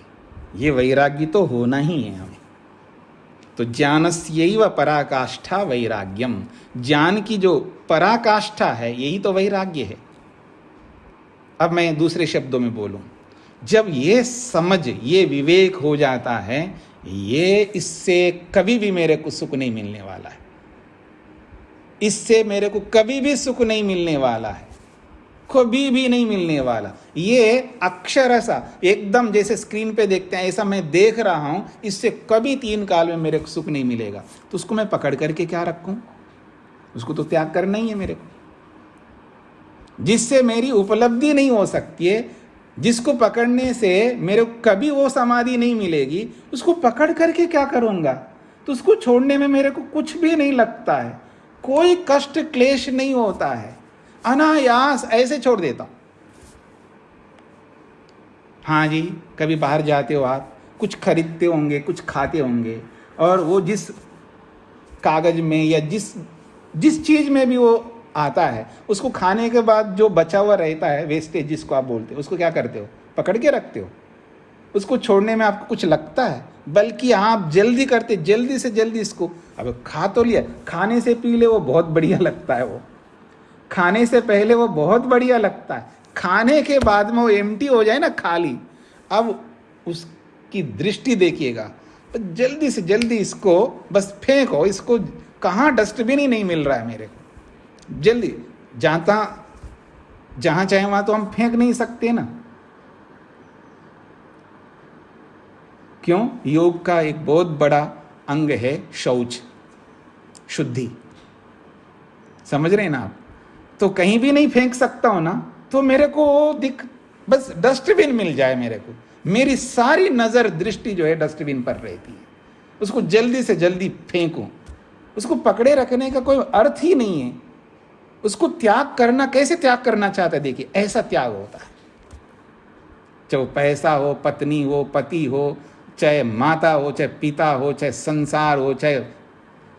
ये वैराग्य तो होना ही है हमें। तो ज्ञानस्यैव पराकाष्ठा वैराग्यम, ज्ञान की जो पराकाष्ठा है यही तो वैराग्य है। अब मैं दूसरे शब्दों में बोलूं, जब ये समझ, ये विवेक हो जाता है, ये इससे कभी भी मेरे को सुख नहीं मिलने वाला है, इससे मेरे को कभी भी सुख नहीं मिलने वाला है, कभी भी नहीं मिलने वाला। ये अक्षरशा एकदम जैसे स्क्रीन पे देखते हैं ऐसा मैं देख रहा हूं, इससे कभी 3 काल में मेरे को सुख नहीं मिलेगा। तो उसको मैं पकड़ करके क्या रखूं? उसको तो त्याग करना ही है मेरे को। जिससे मेरी उपलब्धि नहीं हो सकती है, जिसको पकड़ने से मेरे को कभी वो समाधि नहीं मिलेगी, उसको पकड़ करके क्या करूंगा? तो उसको छोड़ने में मेरे को कुछ भी नहीं लगता है, कोई कष्ट क्लेश नहीं होता है, अनायास ऐसे छोड़ देता हूं। हाँ जी, कभी बाहर जाते हो आप, कुछ खरीदते होंगे, कुछ खाते होंगे, और वो जिस कागज में या जिस चीज में भी वो आता है, उसको खाने के बाद जो बचा हुआ रहता है, वेस्टेज जिसको आप बोलते हो, उसको क्या करते हो? पकड़ के रखते हो। उसको छोड़ने में आपको कुछ लगता है? बल्कि आप जल्दी करते, जल्दी से जल्दी इसको, अब खा तो लिया, खाने से पहले वो बहुत बढ़िया लगता है, वो खाने से पहले वो बहुत बढ़िया लगता है, खाने के बाद में वो एम्प्टी हो जाए ना, खाली, अब उसकी दृष्टि देखिएगा, जल्दी से जल्दी इसको बस फेंको। इसको कहाँ डस्टबिन ही नहीं मिल रहा है मेरे को, जल्दी जहां चाहे वहां तो हम फेंक नहीं सकते ना। क्यों? योग का एक बहुत बड़ा अंग है शौच, शुद्धि। समझ रहे हैं ना आप? तो कहीं भी नहीं फेंक सकता हूं ना, तो मेरे को बस डस्टबिन मिल जाए मेरे को, मेरी सारी नजर दृष्टि जो है डस्टबिन पर रहती है, उसको जल्दी से जल्दी फेंकूं। उसको पकड़े रखने का कोई अर्थ ही नहीं है। उसको त्याग करना, कैसे त्याग करना चाहता है, देखिए ऐसा त्याग होता है। चाहे पैसा हो, पत्नी हो, पति हो, चाहे माता हो, चाहे पिता हो, चाहे संसार हो, चाहे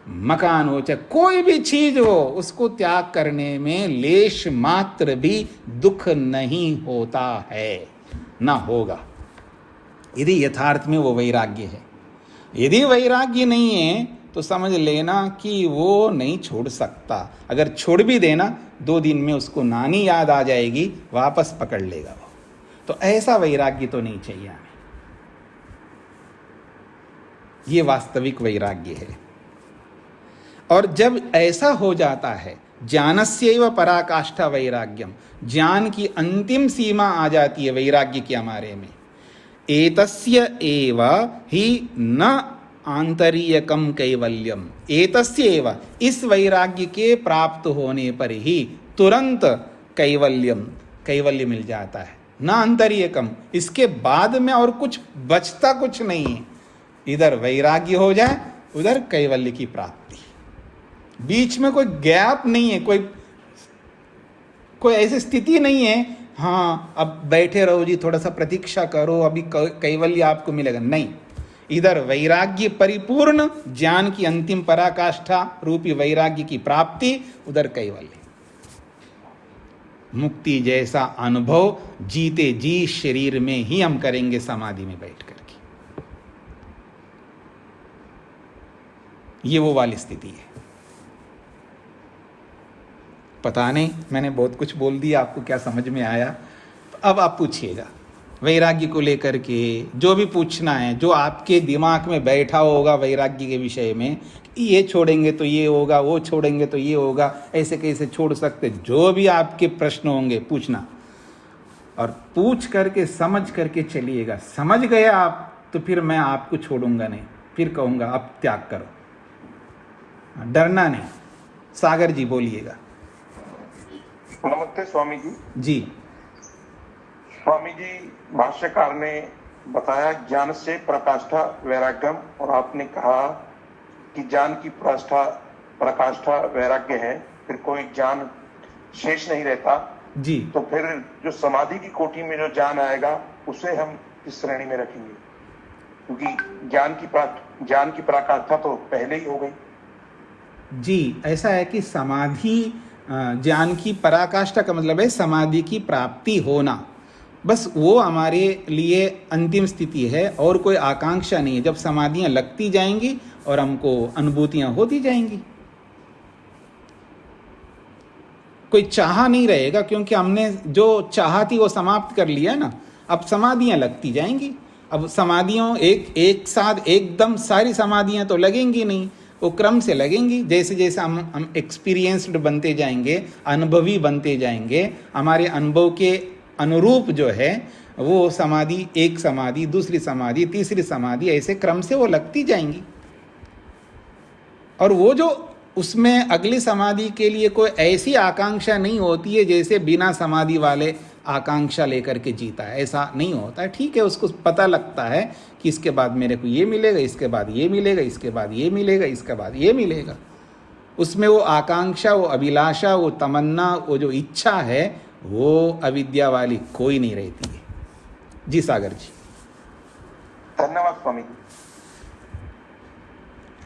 मकान हो, चाहे कोई भी चीज हो, उसको त्याग करने में लेश मात्र भी दुख नहीं होता है, ना होगा, यदि यथार्थ में वो वैराग्य है। यदि वैराग्य नहीं है तो समझ लेना कि वो नहीं छोड़ सकता। अगर छोड़ भी देना, 2 दिन में उसको नानी याद आ जाएगी, वापस पकड़ लेगा वो। तो ऐसा वैराग्य तो नहीं चाहिए हमें। ये वास्तविक वैराग्य है। और जब ऐसा हो जाता है, ज्ञानस्यैव पराकाष्ठा वैराग्यम, ज्ञान की अंतिम सीमा आ जाती है वैराग्य के हमारे में। एतस्य एव ही न आंतरीयकम कैवल्यम, एतस्य एव, इस वैराग्य के प्राप्त होने पर ही तुरंत कैवल्य मिल जाता है। न आंतरीयकम, इसके बाद में और कुछ बचता कुछ नहीं है। इधर वैराग्य हो जाए, उधर कैवल्य की प्राप्ति, बीच में कोई गैप नहीं है, कोई ऐसी स्थिति नहीं है हाँ अब बैठे रहो जी, थोड़ा सा प्रतीक्षा करो, अभी कैवल्य आपको मिलेगा, नहीं। इधर वैराग्य परिपूर्ण, ज्ञान की अंतिम पराकाष्ठा रूपी वैराग्य की प्राप्ति, उधर कैवल्य। मुक्ति जैसा अनुभव जीते जी शरीर में ही हम करेंगे, समाधि में बैठ करके। ये वो वाली स्थिति है। पता नहीं, मैंने बहुत कुछ बोल दिया, आपको क्या समझ में आया? तो अब आप पूछिएगा वैराग्य को लेकर के, जो भी पूछना है, जो आपके दिमाग में बैठा होगा वैराग्य के विषय में, ये छोड़ेंगे तो ये होगा, वो छोड़ेंगे तो ये होगा, ऐसे कैसे छोड़ सकते, जो भी आपके प्रश्न होंगे पूछना, और पूछ करके समझ करके चलिएगा। समझ गए आप तो फिर मैं आपको छोड़ूंगा नहीं, फिर कहूँगा अब त्याग करो, डरना नहीं। सागर जी बोलिएगा। नमस्ते स्वामी जी। जी स्वामी जी, भाष्यकार ने बताया ज्ञान से प्रकाष्ठा वैराग्यम, और आपने कहा कि ज्ञान की प्रकाष्ठा वैराग्य है, फिर कोई ज्ञान शेष नहीं रहता जी। तो फिर जो समाधि की कोटि में जो ज्ञान आएगा उसे हम किस श्रेणी में रखेंगे? क्योंकि ज्ञान की पराकाष्ठा तो पहले ही हो गई। जी, ऐसा है कि समाधि, ज्ञान की पराकाष्ठा का मतलब है समाधि की प्राप्ति होना, बस वो हमारे लिए अंतिम स्थिति है, और कोई आकांक्षा नहीं है। जब समाधियां लगती जाएंगी और हमको अनुभूतियां होती जाएंगी, कोई चाह नहीं रहेगा, क्योंकि हमने जो चाहा थी वो समाप्त कर लिया ना। अब समाधियां लगती जाएंगी। अब समाधियों एक साथ एकदम सारी समाधियां तो लगेंगी नहीं, वो क्रम से लगेंगी। जैसे जैसे हम एक्सपीरियंस्ड बनते जाएंगे, अनुभवी बनते जाएंगे, हमारे अनुभव के अनुरूप जो है वो समाधि, एक समाधि, दूसरी समाधि, तीसरी समाधि, ऐसे क्रम से वो लगती जाएंगी। और वो जो उसमें अगली समाधि के लिए कोई ऐसी आकांक्षा नहीं होती है जैसे बिना समाधि वाले आकांक्षा लेकर के जीता है, ऐसा नहीं होता है। ठीक है, उसको पता लगता है कि इसके बाद मेरे को ये मिलेगा, इसके बाद ये मिलेगा, इसके बाद ये मिलेगा, इसके बाद ये मिलेगा। उसमें वो आकांक्षा, वो अभिलाषा, वो तमन्ना, वो जो इच्छा है, वो अविद्या वाली कोई नहीं रहती है। जी सागर जी। धन्यवाद स्वामी जी।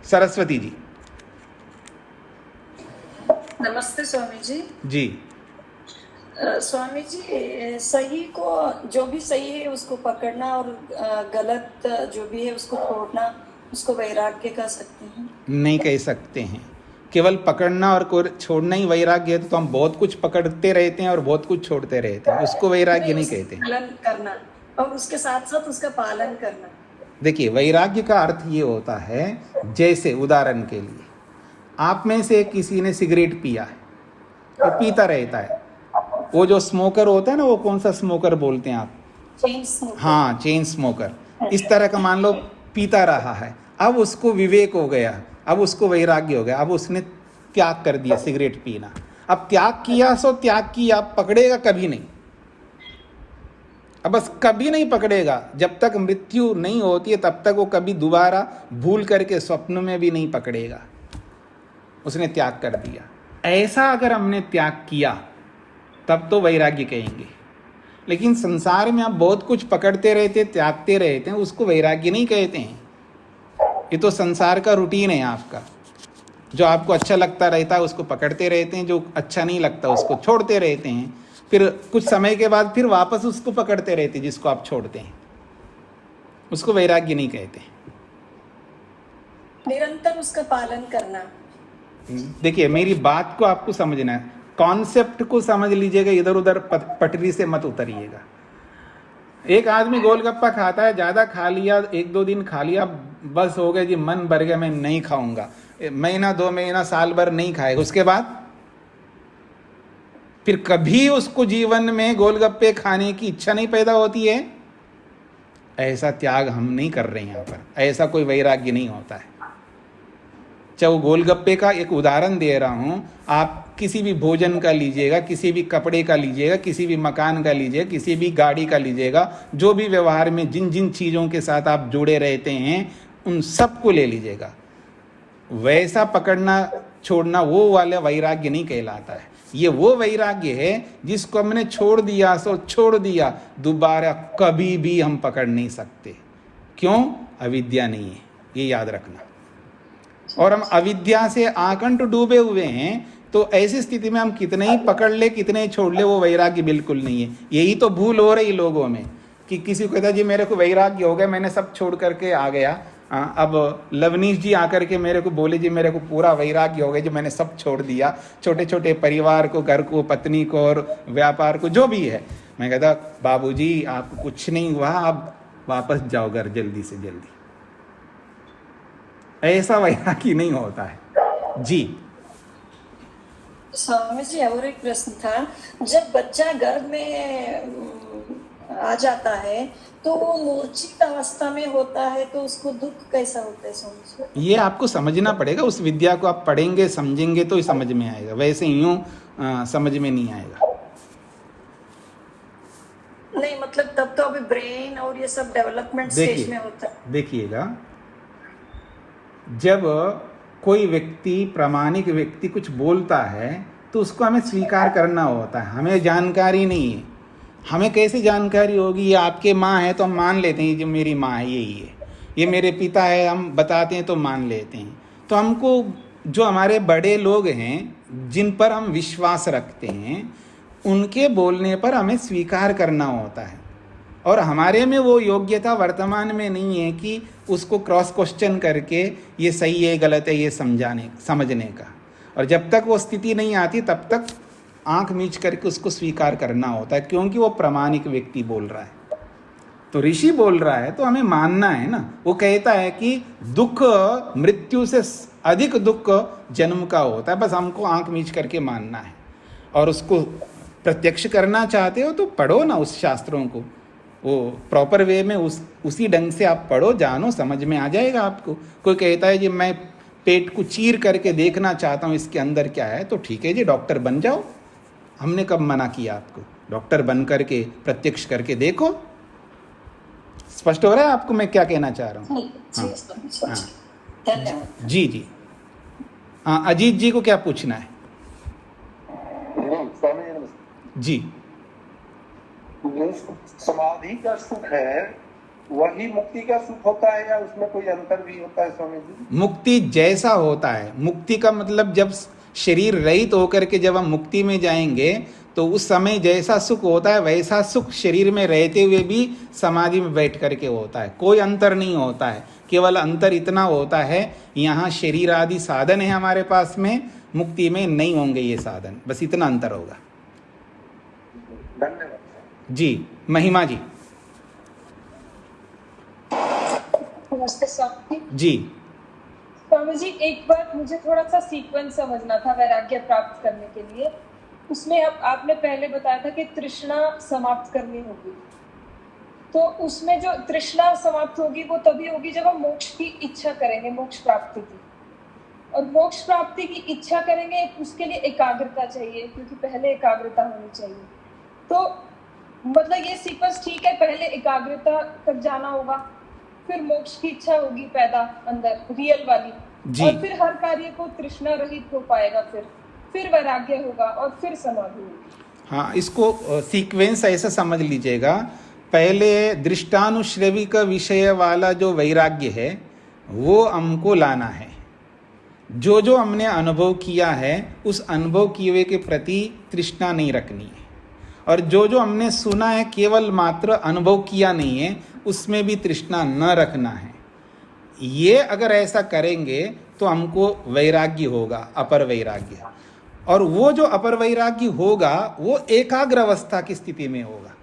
सरस्वती जी। नमस्ते स्वामी जी। जी स्वामी जी, सही को, जो भी सही है उसको पकड़ना, और गलत जो भी है उसको छोड़ना, उसको वैराग्य कह सकते हैं? नहीं कह सकते हैं। केवल पकड़ना और छोड़ना ही वैराग्य है तो हम बहुत कुछ पकड़ते रहते हैं और बहुत कुछ छोड़ते रहते हैं, उसको वैराग्य नहीं कहते। पालन करना और उसके साथ साथ उसका पालन करना। देखिए, वैराग्य का अर्थ ये होता है, जैसे उदाहरण के लिए आप में से किसी ने सिगरेट पिया है, वो पीता रहता है। वो जो स्मोकर होता है ना, वो कौन सा स्मोकर बोलते हैं आप? Chain smoker. हाँ, चेन स्मोकर। इस तरह का मान लो पीता रहा है, अब उसको विवेक हो गया, अब उसको वैराग्य हो गया, अब उसने त्याग कर दिया सिगरेट पीना। अब त्याग किया सो त्याग किया, पकड़ेगा कभी नहीं। अब बस कभी नहीं पकड़ेगा, जब तक मृत्यु नहीं होती है तब तक वो कभी दोबारा भूल करके स्वप्न में भी नहीं पकड़ेगा। उसने त्याग कर दिया। ऐसा अगर हमने त्याग किया तब तो वैराग्य कहेंगे। लेकिन संसार में आप बहुत कुछ पकड़ते रहते, त्यागते रहते हैं, उसको वैराग्य नहीं कहते हैं। ये तो संसार का रूटीन है आपका। जो आपको अच्छा लगता रहता है उसको पकड़ते रहते हैं, जो अच्छा नहीं लगता उसको छोड़ते रहते हैं, फिर कुछ समय के बाद फिर वापस उसको पकड़ते रहते हैं जिसको आप छोड़ते हैं। उसको वैराग्य नहीं कहते। निरंतर उसका पालन करना। देखिए मेरी बात को आपको समझना है, कॉन्सेप्ट को समझ लीजिएगा, इधर उधर पटरी से मत उतरिएगा। एक आदमी गोलगप्पा खाता है, ज़्यादा खा लिया, 1-2 दिन खा लिया, बस हो गया जी, मन भर गया, मैं नहीं खाऊंगा। महीना 2 महीना साल भर नहीं खाएगा, उसके बाद फिर कभी उसको जीवन में गोलगप्पे खाने की इच्छा नहीं पैदा होती है। ऐसा त्याग हम नहीं कर रहे हैं यहाँ पर, ऐसा कोई वैराग्य नहीं होता है। चाहे वो गोलगप्पे का एक उदाहरण दे रहा हूँ, आप किसी भी भोजन का लीजिएगा, किसी भी कपड़े का लीजिएगा, किसी भी मकान का लीजिएगा, किसी भी गाड़ी का लीजिएगा, जो भी व्यवहार में जिन जिन चीज़ों के साथ आप जुड़े रहते हैं उन सबको ले लीजिएगा। वैसा पकड़ना छोड़ना वो वाला वैराग्य नहीं कहलाता है। ये वो वैराग्य है जिसको हमने छोड़ दिया सो छोड़ दिया, दोबारा कभी भी हम पकड़ नहीं सकते। क्यों? अविद्या नहीं है, ये याद रखना। और हम अविद्या से आकंठ डूबे हुए हैं, तो ऐसी स्थिति में हम कितने ही पकड़ ले, कितने ही छोड़ ले, वो वैराग्य बिल्कुल नहीं है। यही तो भूल हो रही लोगों में कि किसी को कहता है जी मेरे को वैराग्य हो गया, मैंने सब छोड़ करके आ गया। अब लवनीश जी आकर के मेरे को बोले जी मेरे को पूरा वैराग्य हो गया जी, मैंने सब छोड़ दिया, छोटे छोटे परिवार को, घर को, पत्नी को और व्यापार को, जो भी है। मैं कहता बाबूजी आपको कुछ नहीं हुआ, आप वापस जाओ घर जल्दी से जल्दी। ऐसा वैराग्य नहीं होता है जी। स्वामी जी और एक प्रश्न था, जब बच्चा गर्भ में आ जाता है तो वो मूर्छित अवस्था में होता है, तो उसको दुख कैसा होता है स्वामी जी? ये आपको समझना पड़ेगा। उस विद्या को आप पढ़ेंगे, समझेंगे तो ही समझ में आएगा, वैसे यूं समझ में नहीं आएगा। नहीं मतलब तब तो अभी ब्रेन और ये सब डेवलपमेंट स्टेज में होता है। देखिएगा, जब कोई व्यक्ति, प्रामाणिक व्यक्ति कुछ बोलता है तो उसको हमें स्वीकार करना होता है। हमें जानकारी नहीं है, हमें कैसे जानकारी होगी? ये आपके माँ है तो हम मान लेते हैं, जो मेरी माँ है यही है, ये मेरे पिता है, हम बताते हैं तो मान लेते हैं। तो हमको जो हमारे बड़े लोग हैं, जिन पर हम विश्वास रखते हैं, उनके बोलने पर हमें स्वीकार करना होता है। और हमारे में वो योग्यता वर्तमान में नहीं है कि उसको क्रॉस क्वेश्चन करके ये सही है गलत है ये समझने का। और जब तक वो स्थिति नहीं आती तब तक आंख मीच करके उसको स्वीकार करना होता है, क्योंकि वो प्रामाणिक व्यक्ति बोल रहा है। तो ऋषि बोल रहा है तो हमें मानना है ना। वो कहता है कि दुख मृत्यु से अधिक दुख जन्म का होता है, बस हमको आंख मीच करके मानना है। और उसको प्रत्यक्ष करना चाहते हो तो पढ़ो ना उस शास्त्रों को, वो प्रॉपर वे में उसी ढंग से आप पढ़ो, जानो, समझ में आ जाएगा आपको। कोई कहता है जी मैं पेट को चीर करके देखना चाहता हूँ इसके अंदर क्या है, तो ठीक है जी डॉक्टर बन जाओ। हमने कब मना किया आपको? डॉक्टर बन करके प्रत्यक्ष करके देखो। स्पष्ट हो रहा है आपको मैं क्या कहना चाह रहा हूँ? धन्यवाद जी जी। हाँ, अजीत जी को क्या पूछना है? जी। समाधि का सुख है वही मुक्ति का सुख होता है या उसमें कोई अंतर भी होता है स्वामी जी? मुक्ति जैसा होता है, मुक्ति का मतलब जब शरीर रहित होकर के जब हम मुक्ति में जाएंगे तो उस समय जैसा सुख होता है वैसा सुख शरीर में रहते हुए भी समाधि में बैठ करके होता है। कोई अंतर नहीं होता है। केवल अंतर इतना होता है, यहाँ शरीर आदि साधन है हमारे पास में, मुक्ति में नहीं होंगे ये साधन, बस इतना अंतर होगा। धन्यवाद जी। महिमा जी। नमस्ते स्वामी जी। स्वामी जी, एक बार मुझे थोड़ा सा सीक्वेंस समझना था वैराग्य प्राप्त करने के लिए। उसमें आपने पहले बताया था कि तृष्णा समाप्त करनी होगी, तो उसमें जो तृष्णा समाप्त होगी वो तभी होगी जब हम मोक्ष की इच्छा करेंगे, मोक्ष प्राप्ति की। और मोक्ष प्राप्ति की इच्छा करेंगे उसके लिए एकाग्रता चाहिए, क्योंकि पहले एकाग्रता होनी चाहिए। तो मतलब ये सीक्वेंस ठीक है, पहले एकाग्रता तक जाना होगा, फिर मोक्ष की इच्छा होगी पैदा अंदर, रियल वाली। जी। और फिर हर कार्य को तृष्णा रहित हो पाएगा, फिर वैराग्य होगा और फिर समाधि होगी। हाँ, इसको सीक्वेंस ऐसा समझ लीजिएगा। पहले दृष्टानुश्रविक विषय वाला जो वैराग्य है वो हमको लाना है। जो जो हमने अनुभव किया है उस अनुभव किए हुए के प्रति तृष्णा नहीं रखनी है, और जो जो हमने सुना है केवल मात्र अनुभव किया नहीं है उसमें भी तृष्णा न रखना है। ये अगर ऐसा करेंगे तो हमको वैराग्य होगा, अपर वैराग्य। और वो जो अपर वैराग्य होगा वो एकाग्र अवस्था की स्थिति में होगा।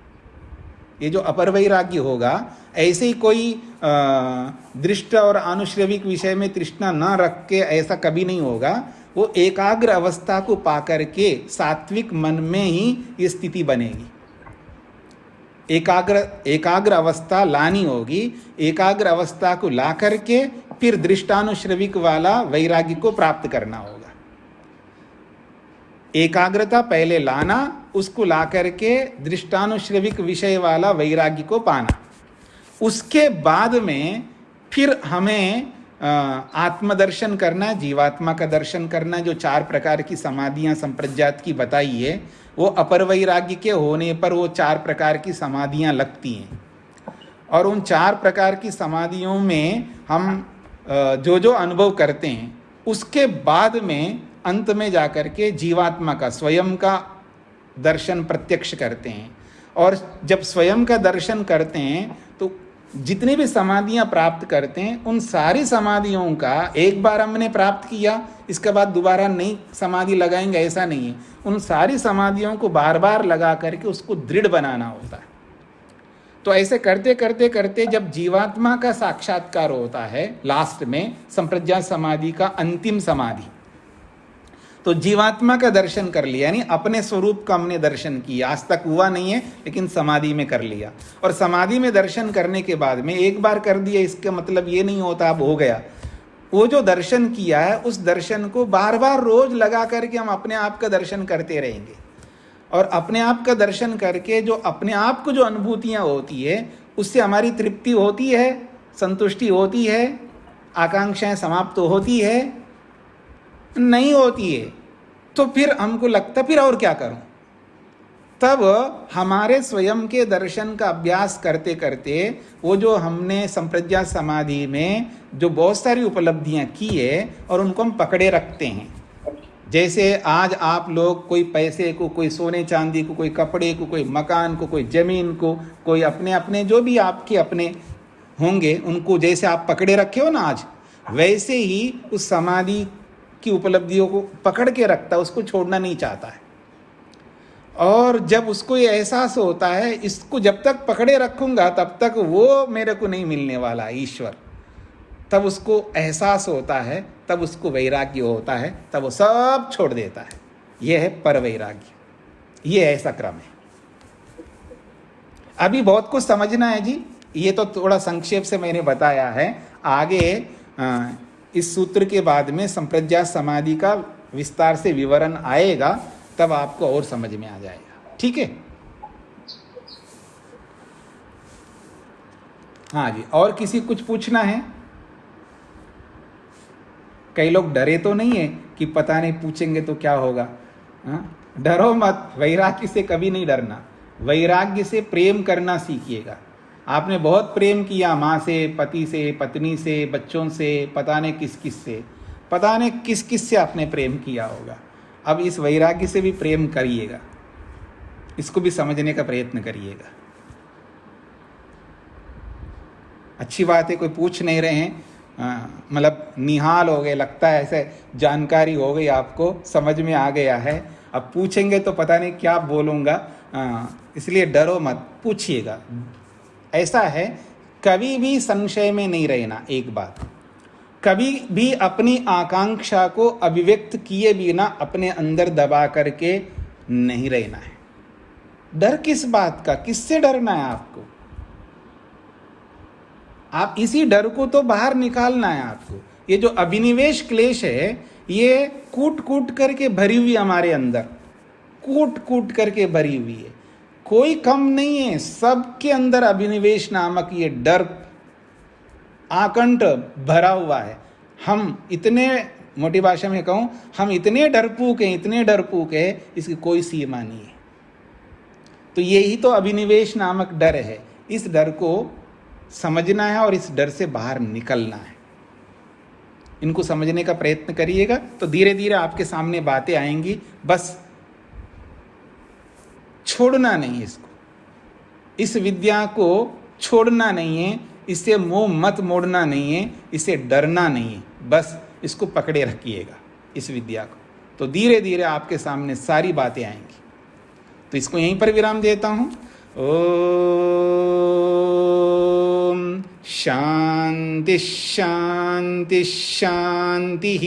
ये जो अपर वैराग्य होगा, ऐसे ही कोई दृष्ट और अनुश्रविक विषय में तृष्णा न रख के ऐसा कभी नहीं होगा। वो एकाग्र अवस्था को पाकर के सात्विक मन में ही ये स्थिति बनेगी। एकाग्र अवस्था लानी होगी। एकाग्र अवस्था को ला करके फिर दृष्टानुश्रविक वाला वैराग्य को प्राप्त करना होगा। एकाग्रता पहले लाना, उसको ला करके दृष्टानुश्रविक विषय वाला वैराग्य को पाना। उसके बाद में फिर हमें आत्मदर्शन करना, जीवात्मा का दर्शन करना। जो 4 प्रकार की समाधियां संप्रज्ञात की बताई है, वो अपर वैराग्य के होने पर वो 4 प्रकार की समाधियां लगती हैं। और उन 4 प्रकार की समाधियों में हम जो जो अनुभव करते हैं उसके बाद में अंत में जाकर के जीवात्मा का, स्वयं का दर्शन प्रत्यक्ष करते हैं। और जब स्वयं का दर्शन करते हैं तो जितनी भी समाधियां प्राप्त करते हैं उन सारी समाधियों का एक बार हमने प्राप्त किया इसके बाद दोबारा नई समाधि लगाएंगे ऐसा नहीं है। उन सारी समाधियों को बार बार लगा करके उसको दृढ़ बनाना होता है। तो ऐसे करते करते करते जब जीवात्मा का साक्षात्कार होता है लास्ट में, संप्रज्ञात समाधि का अंतिम समाधि, तो जीवात्मा का दर्शन कर लिया, यानी अपने स्वरूप का हमने दर्शन किया। आज तक हुआ नहीं है लेकिन समाधि में कर लिया। और समाधि में दर्शन करने के बाद में एक बार कर दिया इसका मतलब ये नहीं होता अब हो गया। वो जो दर्शन किया है उस दर्शन को बार बार रोज लगा करके हम अपने आप का दर्शन करते रहेंगे। और अपने आप का दर्शन करके जो अपने आप को जो अनुभूतियाँ होती है उससे हमारी तृप्ति होती है, संतुष्टि होती है, आकांक्षाएं समाप्त होती है, नहीं होती है तो फिर हमको लगता फिर और क्या करूं। तब हमारे स्वयं के दर्शन का अभ्यास करते करते वो जो हमने संप्रज्ञात समाधि में जो बहुत सारी उपलब्धियां की है और उनको हम पकड़े रखते हैं। जैसे आज आप लोग कोई पैसे को, कोई सोने चांदी को, कोई कपड़े को, कोई मकान को, कोई ज़मीन को, कोई अपने अपने जो भी आपके अपने होंगे उनको जैसे आप पकड़े रखे हो ना आज, वैसे ही उस समाधि की उपलब्धियों को पकड़ के रखता है, उसको छोड़ना नहीं चाहता है। और जब उसको ये एहसास होता है इसको जब तक पकड़े रखूंगा तब तक वो मेरे को नहीं मिलने वाला ईश्वर, तब उसको एहसास होता है, तब उसको वैराग्य होता है, तब वो सब छोड़ देता है। यह है पर वैराग्य। ये ऐसा क्रम है। अभी बहुत कुछ समझना है जी। ये तो थोड़ा संक्षेप से मैंने बताया है। आगे इस सूत्र के बाद में संप्रज्ञात समाधि का विस्तार से विवरण आएगा, तब आपको और समझ में आ जाएगा। ठीक है। हाँ जी, और किसी कुछ पूछना है? कई लोग डरे तो नहीं है कि पता नहीं पूछेंगे तो क्या होगा। हाँ, डरो मत। वैराग्य से कभी नहीं डरना। वैराग्य से प्रेम करना सीखिएगा। आपने बहुत प्रेम किया माँ से, पति से, पत्नी से, बच्चों से, पता नहीं किस किस से, पता नहीं किस किस से आपने प्रेम किया होगा। अब इस वैराग्य से भी प्रेम करिएगा, इसको भी समझने का प्रयत्न करिएगा। अच्छी बात है, कोई पूछ नहीं रहे हैं, मतलब निहाल हो गए, लगता है ऐसे जानकारी हो गई, आपको समझ में आ गया है। अब पूछेंगे तो पता नहीं क्या बोलूँगा, इसलिए डरो मत, पूछिएगा। ऐसा है, कभी भी संशय में नहीं रहना। एक बात, कभी भी अपनी आकांक्षा को अभिव्यक्त किए बिना अपने अंदर दबा करके नहीं रहना है। डर किस बात का, किससे डरना है आपको? आप इसी डर को तो बाहर निकालना है आपको। ये जो अभिनिवेश क्लेश है ये कूट कूट करके भरी हुई हमारे अंदर, कूट कूट करके भरी हुई है। कोई कम नहीं है, सबके अंदर अभिनिवेश नामक ये डर आकंठ भरा हुआ है। हम इतने, मोटी भाषा में कहूँ, हम इतने डरपोक हैं, इसकी कोई सीमा नहीं है। तो यही तो अभिनिवेश नामक डर है। इस डर को समझना है और इस डर से बाहर निकलना है। इनको समझने का प्रयत्न करिएगा तो धीरे धीरे आपके सामने बातें आएंगी। बस छोड़ना नहीं इसको, इस विद्या को छोड़ना नहीं है, इससे मोह मत मोड़ना नहीं है, इससे डरना नहीं है, बस इसको पकड़े रखिएगा इस विद्या को। तो धीरे धीरे आपके सामने सारी बातें आएंगी। तो इसको यहीं पर विराम देता हूँ। ओम शांति शांति शांति।